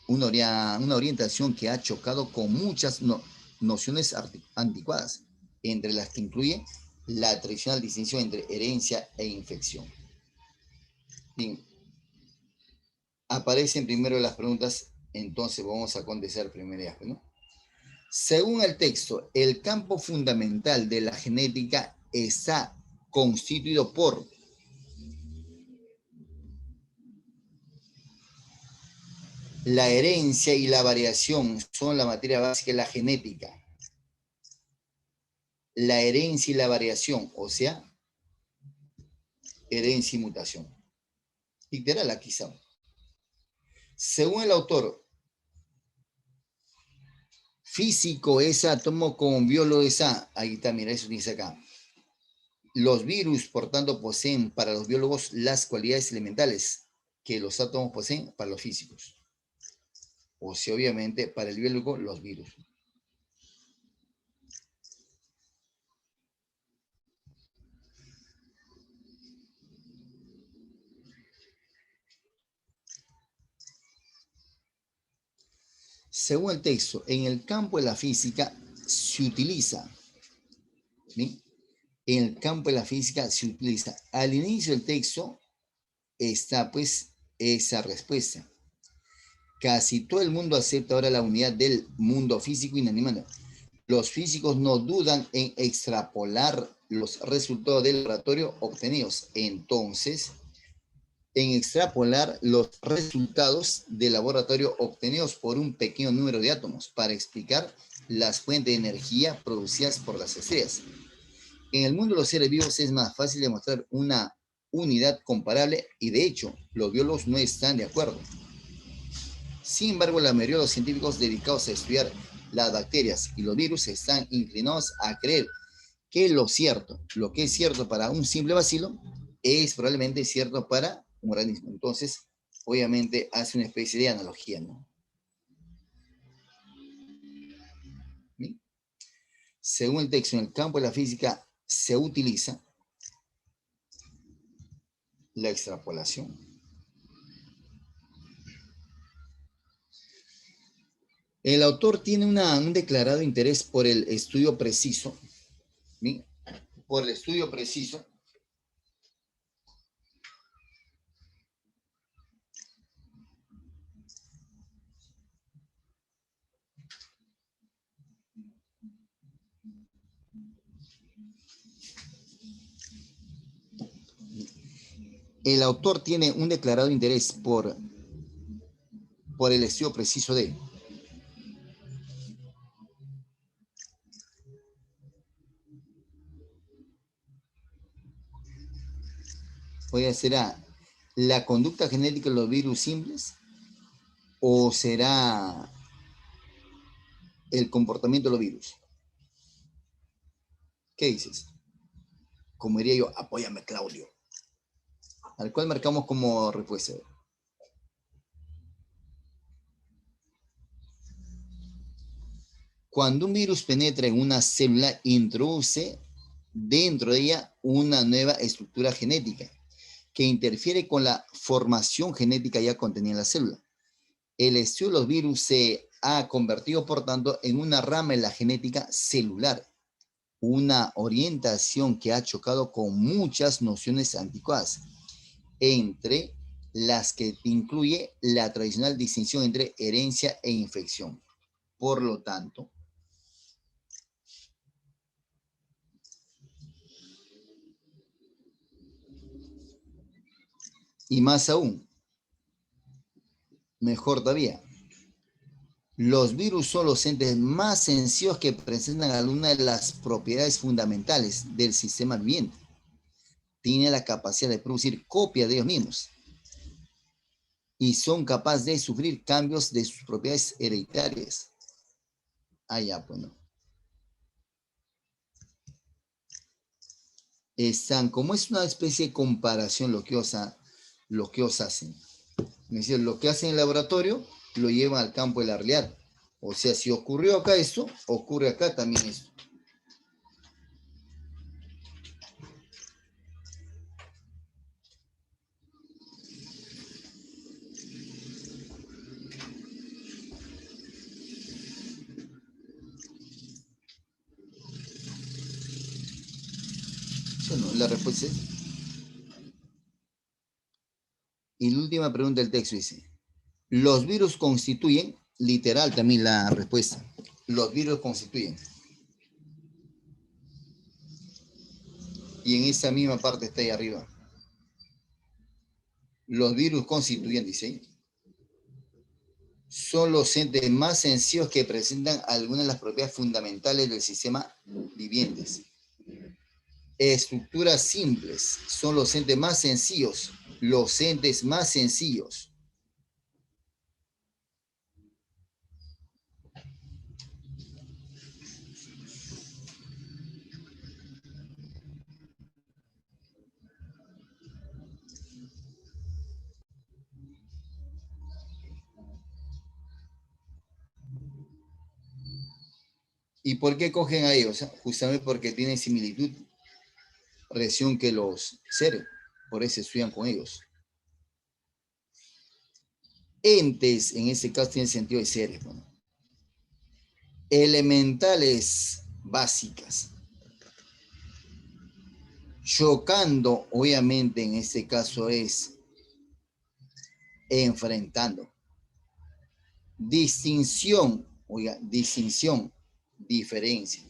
Una orientación que ha chocado con muchas nociones anticuadas, entre las que incluye la tradicional distinción entre herencia e infección. Bien, aparecen primero las preguntas, entonces vamos a contestar primero, ¿no? Según el texto, el campo fundamental de la genética está constituido por la herencia y la variación, son la materia básica de la genética. La herencia y la variación, o sea, herencia y mutación. Literal, aquí estamos. Según el autor, físico es átomo, como biólogo es A. Ahí está, mira, eso dice acá. Los virus, por tanto, poseen para los biólogos las cualidades elementales que los átomos poseen para los físicos. O sea, obviamente, para el biólogo, los virus. Según el texto, en el campo de la física se utiliza, ¿sí? En el campo de la física se utiliza. Al inicio del texto está pues esa respuesta. Casi todo el mundo acepta ahora la unidad del mundo físico inanimado. Los físicos no dudan en extrapolar los resultados del laboratorio obtenidos. Entonces, en extrapolar los resultados del laboratorio obtenidos por un pequeño número de átomos para explicar las fuentes de energía producidas por las estrellas. En el mundo de los seres vivos es más fácil demostrar una unidad comparable y de hecho los biólogos no están de acuerdo. Sin embargo, la mayoría de los científicos dedicados a estudiar las bacterias y los virus están inclinados a creer que lo que es cierto para un simple bacilo, es probablemente cierto para un organismo. Entonces, obviamente hace una especie de analogía, ¿no? ¿Sí? Según el texto, en el campo de la física se utiliza la extrapolación. El autor tiene un declarado interés por el estudio preciso, ¿sí? Por el estudio preciso el autor tiene un declarado interés por el estudio preciso de. Oye, ¿será la conducta genética de los virus simples o será el comportamiento de los virus? ¿Qué dices? Como diría yo, apóyame, Claudio. Al cual marcamos como respuesta. Cuando un virus penetra en una célula, introduce dentro de ella una nueva estructura genética que interfiere con la formación genética ya contenida en la célula. El estudio de los virus se ha convertido, por tanto, en una rama de la genética celular, una orientación que ha chocado con muchas nociones anticuadas, entre las que incluye la tradicional distinción entre herencia e infección. Por lo tanto, y más aún, mejor todavía, los virus son los entes más sencillos que presentan alguna de las propiedades fundamentales del sistema viviente. Tienen la capacidad de producir copias de ellos mismos y son capaces de sufrir cambios de sus propiedades hereditarias. Allá, pues no. Están, como es una especie de comparación lo que os hacen. Es decir, lo que hacen en el laboratorio lo llevan al campo de la realidad. O sea, si ocurrió acá esto, ocurre acá también esto. Bueno, la respuesta es. Y la última pregunta del texto dice, los virus constituyen, literal también la respuesta, los virus constituyen. Y en esa misma parte está ahí arriba. Los virus constituyen, dice, son los entes más sencillos que presentan algunas de las propiedades fundamentales del sistema vivientes. Estructuras simples son los entes más sencillos, los entes más sencillos. ¿Y por qué cogen a ellos? Justamente porque tienen similitud, relación que los seres, por eso estudian con ellos. Entes, en ese caso, tienen sentido de seres. Bueno. Elementales básicas. Chocando, obviamente, en este caso es enfrentando. Distinción, oiga, distinción, diferencia.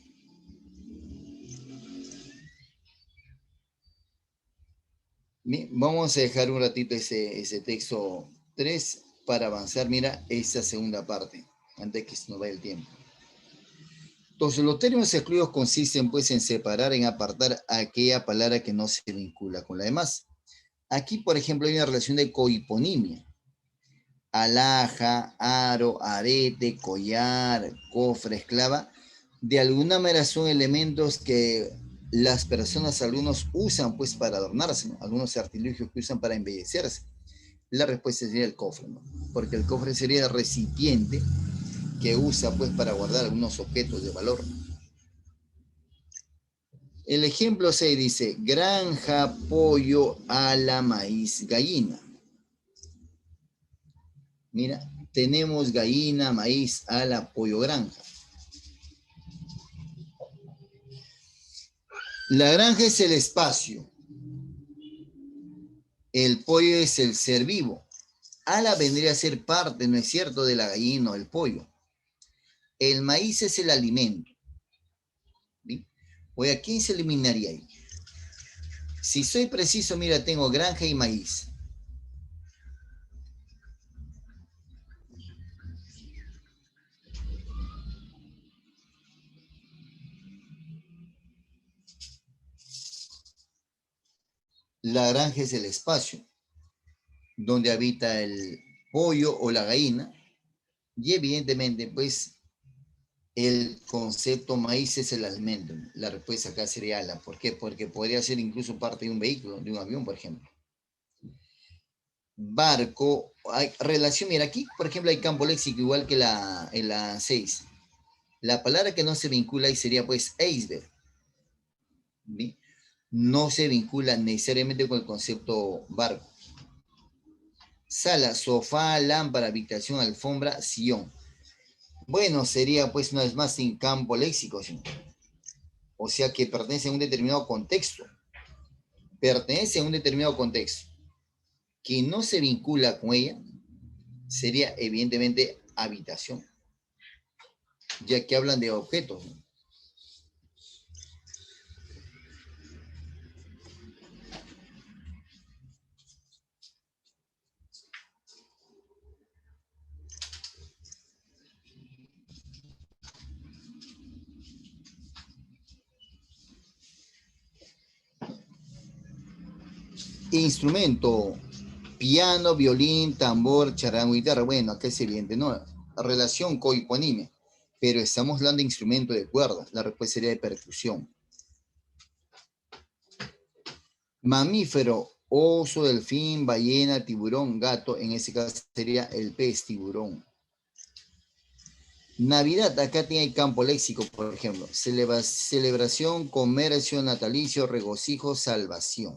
Bien, vamos a dejar un ratito ese texto 3 para avanzar, mira, esa segunda parte, antes que se nos vaya el tiempo. Entonces, los términos excluidos consisten pues en separar, en apartar aquella palabra que no se vincula con la demás. Aquí, por ejemplo, hay una relación de cohiponimia. Alhaja, aro, arete, collar, cofre, esclava, de alguna manera son elementos que las personas, algunos usan pues para adornarse, ¿no? Algunos artilugios que usan para embellecerse. La respuesta sería el cofre, ¿no? Porque el cofre sería el recipiente que usa pues para guardar algunos objetos de valor. El ejemplo 6 dice, granja, pollo, ala, maíz, gallina. Mira, tenemos gallina, maíz, ala, pollo, granja. La granja es el espacio. El pollo es el ser vivo. Ala vendría a ser parte, ¿no es cierto?, de la gallina o del pollo. El maíz es el alimento. ¿Sí? Oye, ¿a quién se eliminaría ahí? Si soy preciso, mira, tengo granja y maíz. La granja es el espacio donde habita el pollo o la gallina. Y evidentemente, pues, el concepto maíz es el alimento. La respuesta acá sería ala. ¿Por qué? Porque podría ser incluso parte de un vehículo, de un avión, por ejemplo. Barco, hay relación, mira, aquí, por ejemplo, hay campo léxico igual que en la 6. La palabra que no se vincula ahí sería, pues, iceberg. ¿Sí? No se vincula necesariamente con el concepto barco. Sala, sofá, lámpara, habitación, alfombra, sillón. Bueno, sería pues una vez más sin campo léxico, ¿sí? O sea que pertenece a un determinado contexto. Pertenece a un determinado contexto. Que no se vincula con ella sería evidentemente habitación, ya que hablan de objetos, ¿no? Instrumento, piano, violín, tambor, charango, guitarra. Bueno, acá es evidente, ¿no? Relación cohiponime. Pero estamos hablando de instrumento de cuerda. La respuesta sería de percusión. Mamífero, oso, delfín, ballena, tiburón, gato. En ese caso sería el pez tiburón. Navidad, acá tiene el campo léxico, por ejemplo. Celebración, comercio, natalicio, regocijo, salvación.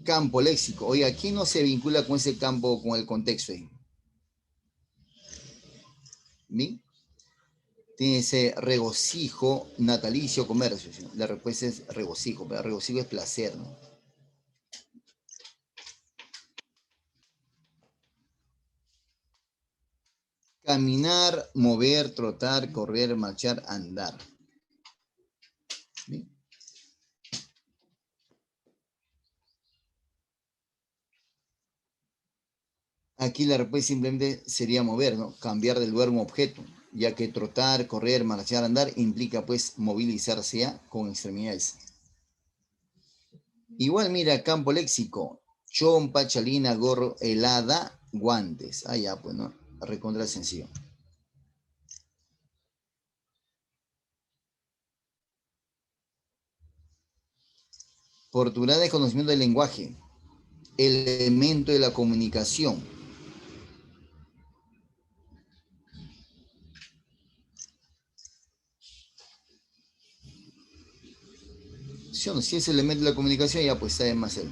Campo léxico. Oye, aquí no se vincula con ese campo, con el contexto ahí. ¿Bien? Tiene ese regocijo, natalicio, comercio. ¿Sí? La respuesta es regocijo, pero regocijo es placer, ¿no? Caminar, mover, trotar, correr, marchar, andar. ¿Bien? Aquí la respuesta simplemente sería mover, ¿no? Cambiar del verbo objeto, ya que trotar, correr, marchar, andar implica pues movilizarse ya con extremidades. Igual mira, campo léxico, chompa, chalina, gorro, helada, guantes. Ah, ya, pues, ¿no? Recontra sencillo. Por tu gran desconocimiento del lenguaje, elemento de la comunicación. ¿Sí o no? Si es elemento de la comunicación, ya pues sabe más él.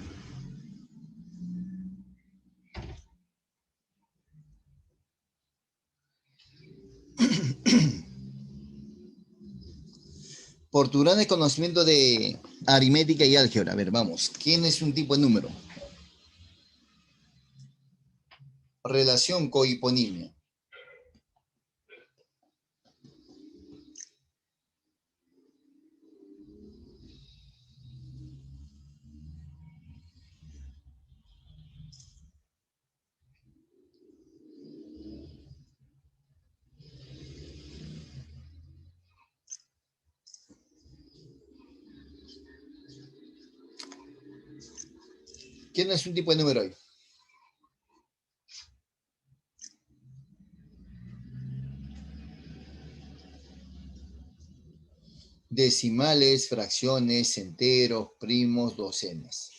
Por tu gran desconocimiento de aritmética y álgebra, a ver, vamos. ¿Quién es un tipo de número? Relación cohiponimia. ¿Qué no es un tipo de número ahí? Decimales, fracciones, enteros, primos, docenas.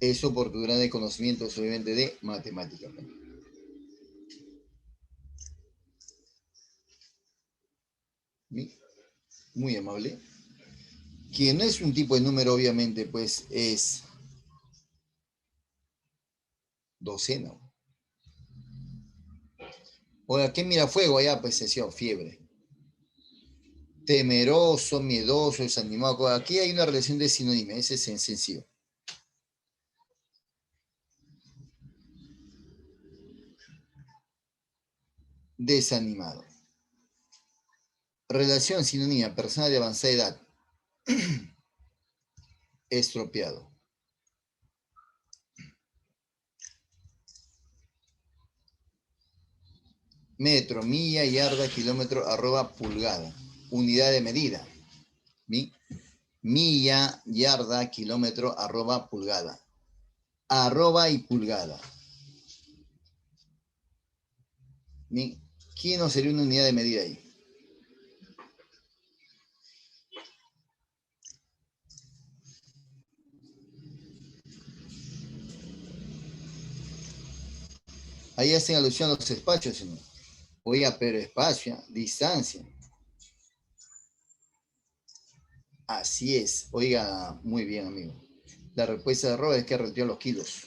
Eso por tu gran conocimiento, obviamente, de matemáticas. Muy amable. Que no es un tipo de número, obviamente, pues es docena. Oiga, ¿qué mira fuego allá? Pues se decía fiebre. Temeroso, miedoso, desanimado. Aquí hay una relación de sinónimo, ese es sencillo. Desanimado. Relación sinónima, persona de avanzada edad. Estropeado. Metro, milla, yarda, kilómetro, arroba, pulgada. Unidad de medida. Milla, yarda, kilómetro, arroba, pulgada. Arroba y pulgada. ¿Quién no sería una unidad de medida ahí? Ahí hacen alusión a los espacios, señor. Oiga, pero espacio, distancia. Así es. Oiga, muy bien, amigo. La respuesta de Robert es que retiró los kilos.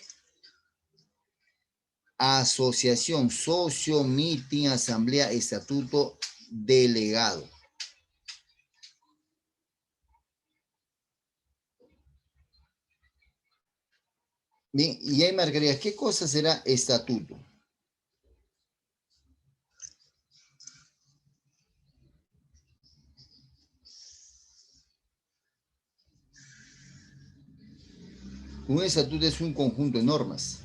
Asociación, socio, meeting, asamblea, estatuto, delegado. Bien, y ahí marcaría, ¿qué cosa será estatuto? Un estatuto es un conjunto de normas.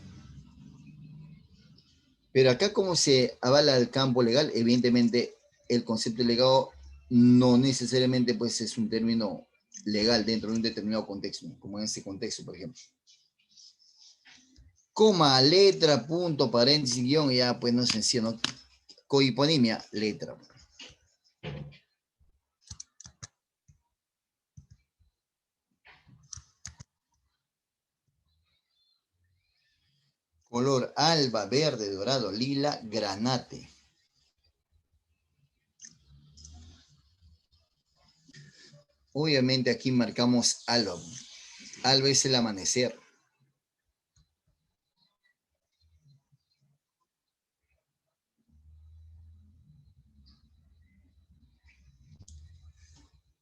Pero acá, ¿cómo se avala el campo legal? Evidentemente, el concepto de legado no necesariamente pues, es un término legal dentro de un determinado contexto, como en este contexto, por ejemplo. Coma, letra, punto, paréntesis, guión, ya pues no es sencillo, ¿no? Cohiponimia, letra. Color alba, verde, dorado, lila, granate. Obviamente aquí marcamos alba. Alba es el amanecer.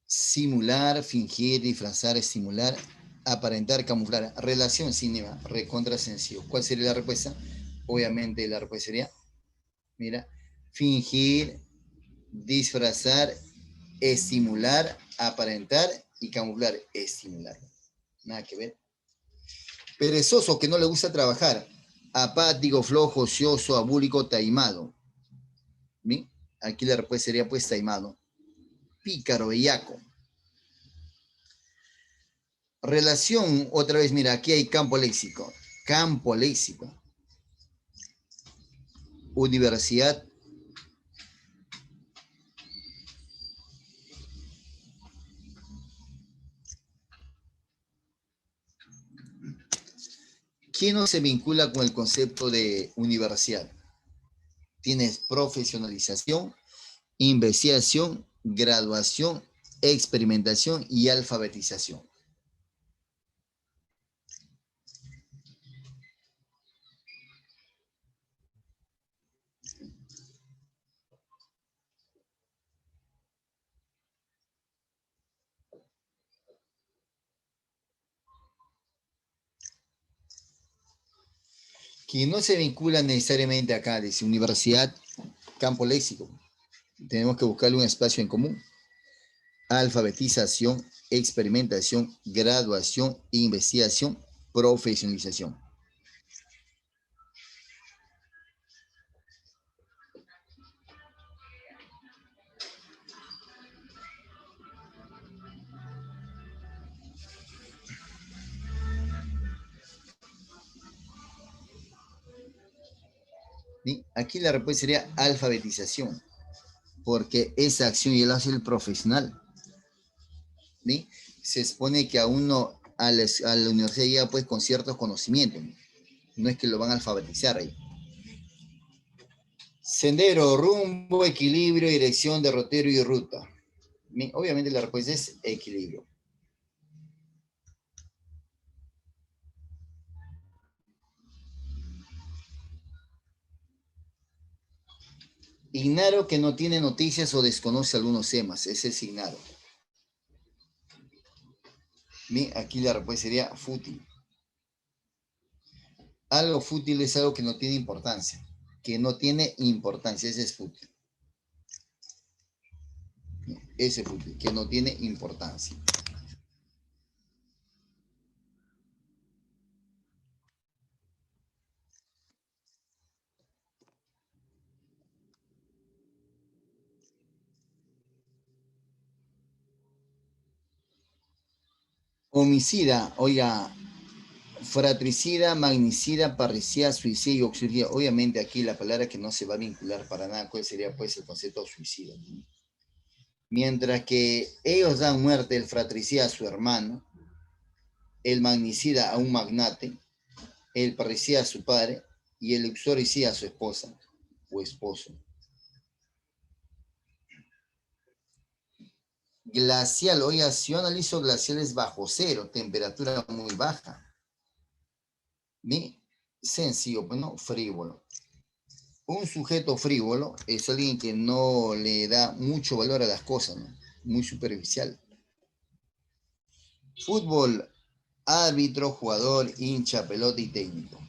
Simular, fingir, disfrazar, estimular, aparentar, camuflar. Relación cinema, recontra sencillo. ¿Cuál sería la respuesta? Obviamente la respuesta sería, mira, fingir, disfrazar, estimular, aparentar y camuflar, estimular. Nada que ver. Perezoso, que no le gusta trabajar. Apático, flojo, ocioso, abúlico, taimado. ¿Bien? Aquí la respuesta sería pues taimado. Pícaro, bellaco. Relación, otra vez, mira, aquí hay campo léxico. Campo léxico. Universidad. ¿Quién no se vincula con el concepto de universidad? Tienes profesionalización, investigación, graduación, experimentación y alfabetización. Quien no se vincula necesariamente acá, dice universidad, campo léxico. Tenemos que buscarle un espacio en común. Alfabetización, experimentación, graduación, investigación, profesionalización. ¿Sí? Aquí la respuesta sería alfabetización, porque esa acción ya la hace el profesional. ¿Sí? Se expone que a uno a la universidad llega pues con ciertos conocimientos, no es que lo van a alfabetizar ahí. Sendero, rumbo, equilibrio, dirección, derrotero y ruta. Obviamente la respuesta es equilibrio. Ignaro que no tiene noticias o desconoce algunos temas. Ese es ignaro. Aquí la respuesta sería fútil. Algo fútil es algo que no tiene importancia. Que no tiene importancia. Ese es fútil. Ese es fútil. Que no tiene importancia. Homicida, oiga, fratricida, magnicida, parricida, suicida y auxiliar. Obviamente aquí la palabra que no se va a vincular para nada, ¿cuál sería pues el concepto de suicida? Mientras que ellos dan muerte, el fratricida a su hermano, el magnicida a un magnate, el parricida a su padre y el uxoricida a su esposa o esposo. Glacial, oiga, si yo analizo glaciales bajo cero, temperatura muy baja. ¿Bien? Sencillo, pues no, frívolo. Un sujeto frívolo es alguien que no le da mucho valor a las cosas, ¿no? Muy superficial. Fútbol, árbitro, jugador, hincha, pelota y técnico.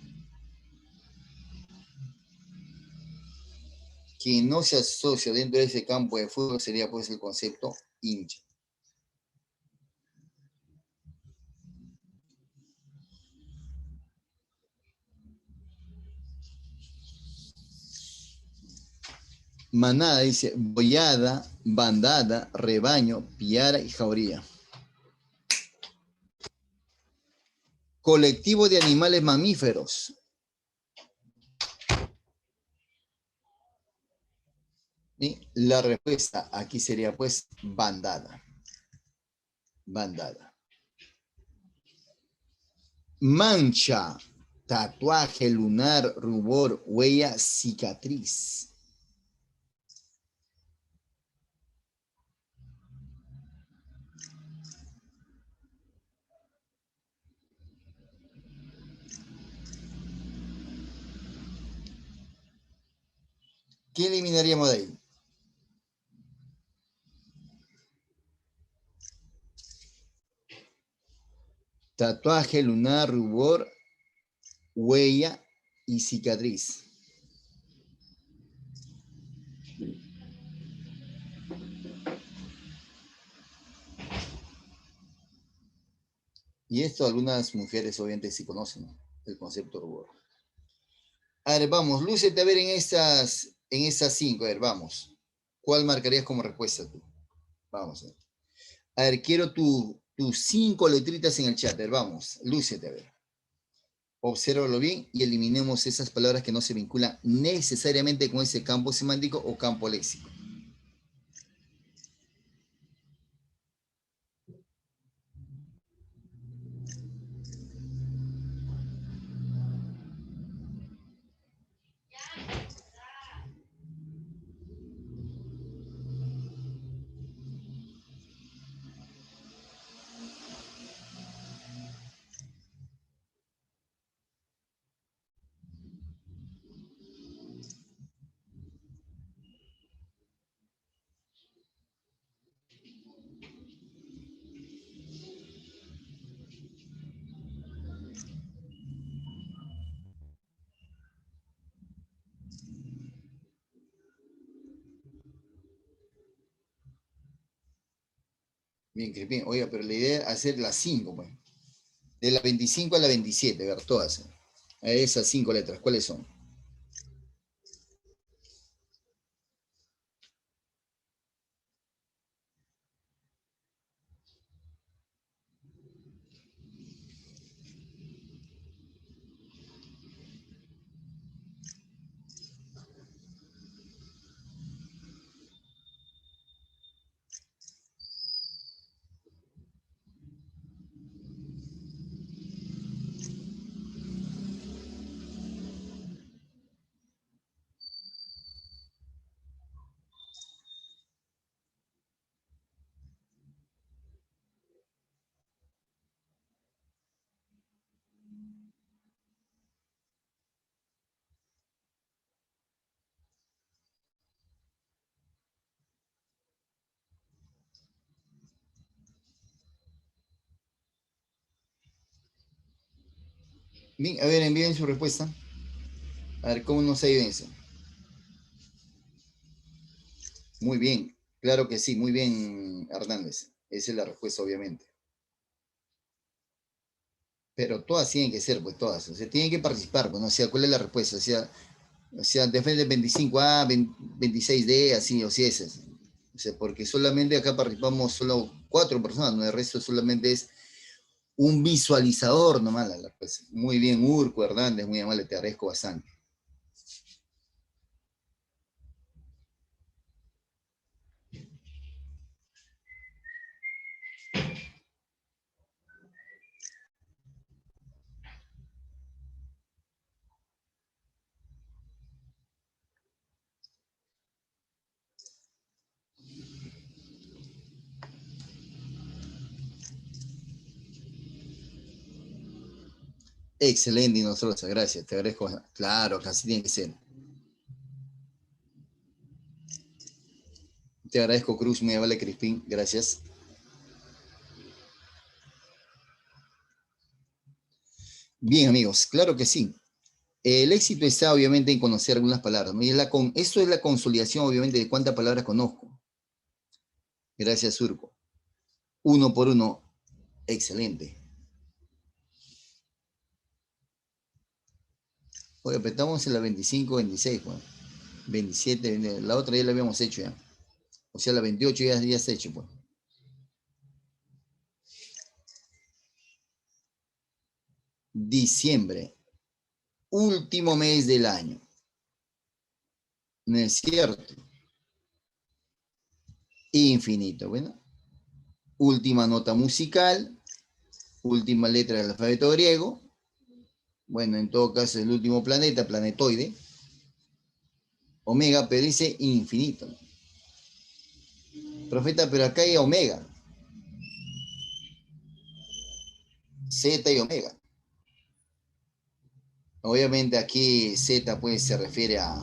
Quien no se asocia dentro de ese campo de fútbol sería pues el concepto hincha. Manada dice boyada, bandada, rebaño, piara y jauría. Colectivo de animales mamíferos. ¿Sí? La respuesta aquí sería pues bandada. Bandada. Mancha, tatuaje, lunar, rubor, huella, cicatriz. ¿Qué eliminaríamos de ahí? Tatuaje, lunar, rubor, huella y cicatriz. Y esto algunas mujeres obviamente sí conocen, ¿no? El concepto rubor. A ver, vamos, lúcete a ver en estas cinco, a ver, vamos. ¿Cuál marcarías como respuesta tú? Vamos a ver. A ver, quiero tus cinco letritas en el chat, a ver, vamos, lúcete a ver. Obsérvalo bien y eliminemos esas palabras que no se vinculan necesariamente con ese campo semántico o campo léxico. Bien, Crepín. Oiga, pero la idea es hacer las cinco, pues. De la 25 a la 27, a ver, todas. A esas cinco letras, ¿cuáles son? Bien, a ver, envíen su respuesta. A ver, ¿cómo nos ha ido en eso? Muy bien, claro que sí, muy bien, Hernández. Esa es la respuesta, obviamente. Pero todas tienen que ser, pues todas. O sea, tienen que participar, pues, ¿no? O sea, ¿cuál es la respuesta? O sea, defende 25A, 26D, así, o sea, esas. O sea, porque solamente acá participamos solo 4 personas, ¿no? El resto solamente es un visualizador nomás. Pues, muy bien, Urco Hernández, muy amable, te agradezco bastante. Excelente, nosotros, gracias, te agradezco. Claro, que así tiene que ser. Te agradezco, Cruz, muy amable, Crispín, gracias. Bien, amigos, claro que sí. El éxito está obviamente en conocer algunas palabras, ¿no? Esto es la consolidación, obviamente, de cuántas palabras conozco. Gracias, Surco. Uno por uno, excelente. Oye, apretamos en la 25, 26, pues. 27, la otra ya la habíamos hecho ya. O sea, la 28 ya está hecho, pues. Diciembre, último mes del año. ¿No es cierto? Infinito, bueno. Última nota musical, última letra del alfabeto griego. Bueno, en todo caso, el último planeta, planetoide. Omega, pero dice infinito. Profeta, pero acá hay omega. Z y omega. Obviamente aquí Z pues se refiere a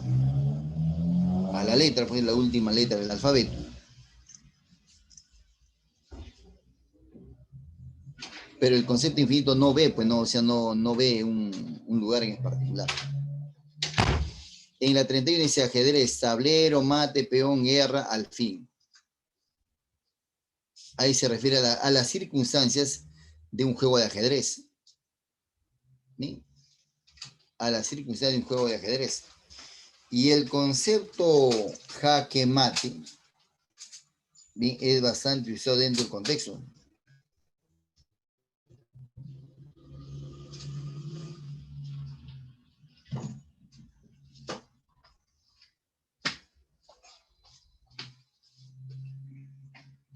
la letra, pues la última letra del alfabeto. Pero el concepto infinito no ve, pues no, o sea, no ve un lugar en particular. En la 31 dice ajedrez, tablero, mate, peón, guerra, alfil. Ahí se refiere a las circunstancias de un juego de ajedrez. ¿Sí? A las circunstancias de un juego de ajedrez. Y el concepto jaque mate, ¿bien? Es bastante usado dentro del contexto.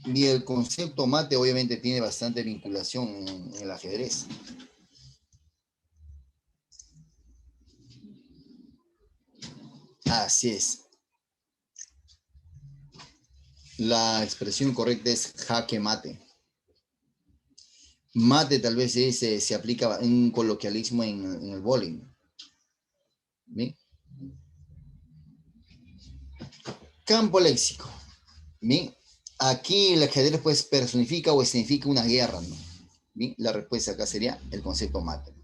Y el concepto mate obviamente tiene bastante vinculación en el ajedrez. Así es. La expresión correcta es jaque mate. Mate tal vez se aplica en un coloquialismo en el bowling. ¿Bien? Campo léxico. ¿Bien? Aquí el ajedrez pues personifica o significa una guerra, ¿no? Bien, la respuesta acá sería el concepto mate.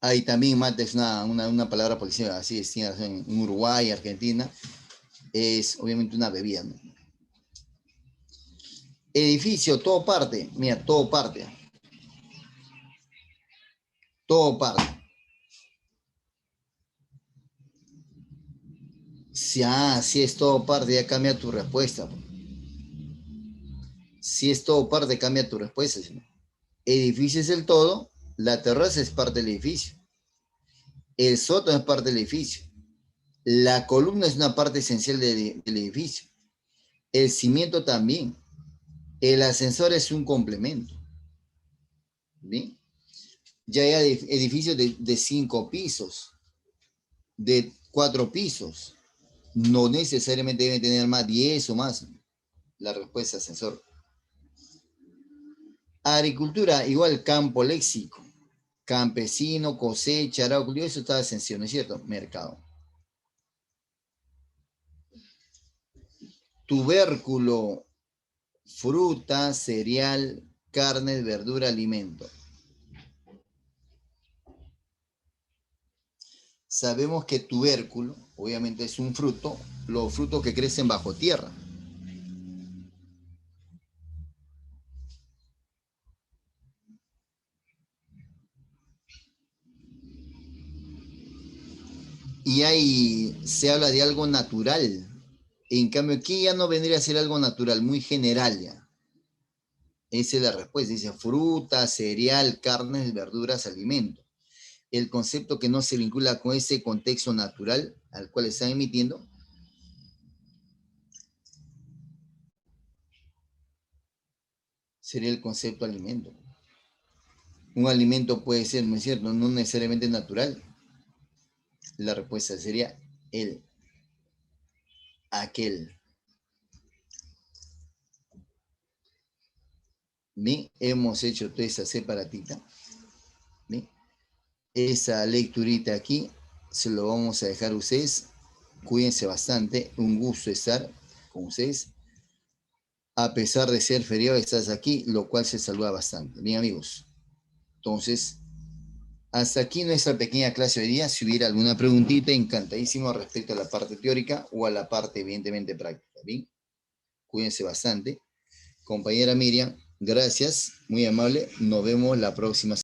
Ahí también mate es una palabra policía, así es, en Uruguay, Argentina, es obviamente una bebida, ¿no? Edificio, todo parte, mira, todo parte. Si es todo parte, ya cambia tu respuesta. Si es todo parte, cambia tu respuesta. ¿Sí? Edificio es el todo, la terraza es parte del edificio, el sótano es parte del edificio, la columna es una parte esencial del edificio, el cimiento también, el ascensor es un complemento. ¿Bien? Ya hay edificios de 5 pisos, de 4 pisos. No necesariamente deben tener más 10 o más. La respuesta es ascensor. Agricultura, igual campo léxico. Campesino, cosecha, arado, cultivo, eso está sencillo, ¿no es cierto? Mercado. Tubérculo, Fruta, cereal, carne, verdura, alimento. Sabemos que tubérculo, obviamente es un fruto, los frutos que crecen bajo tierra. Y ahí se habla de algo natural. En cambio, aquí ya no vendría a ser algo natural, muy general ya. Esa es la respuesta. Dice fruta, cereal, carnes, verduras, alimentos. El concepto que no se vincula con ese contexto natural al cual están emitiendo sería el concepto alimento. Un alimento puede ser, ¿no es cierto?, no necesariamente natural. La respuesta sería el, aquel. Bien, hemos hecho toda esa separatita. Bien, esa lecturita aquí se lo vamos a dejar a ustedes. Cuídense bastante, un gusto estar con ustedes. A pesar de ser feriado, estás aquí, lo cual se saluda bastante. Bien, amigos. Entonces, hasta aquí nuestra pequeña clase de hoy día. Si hubiera alguna preguntita, encantadísimo respecto a la parte teórica o a la parte evidentemente práctica. Bien, cuídense bastante. Compañera Miriam, gracias, muy amable. Nos vemos la próxima semana.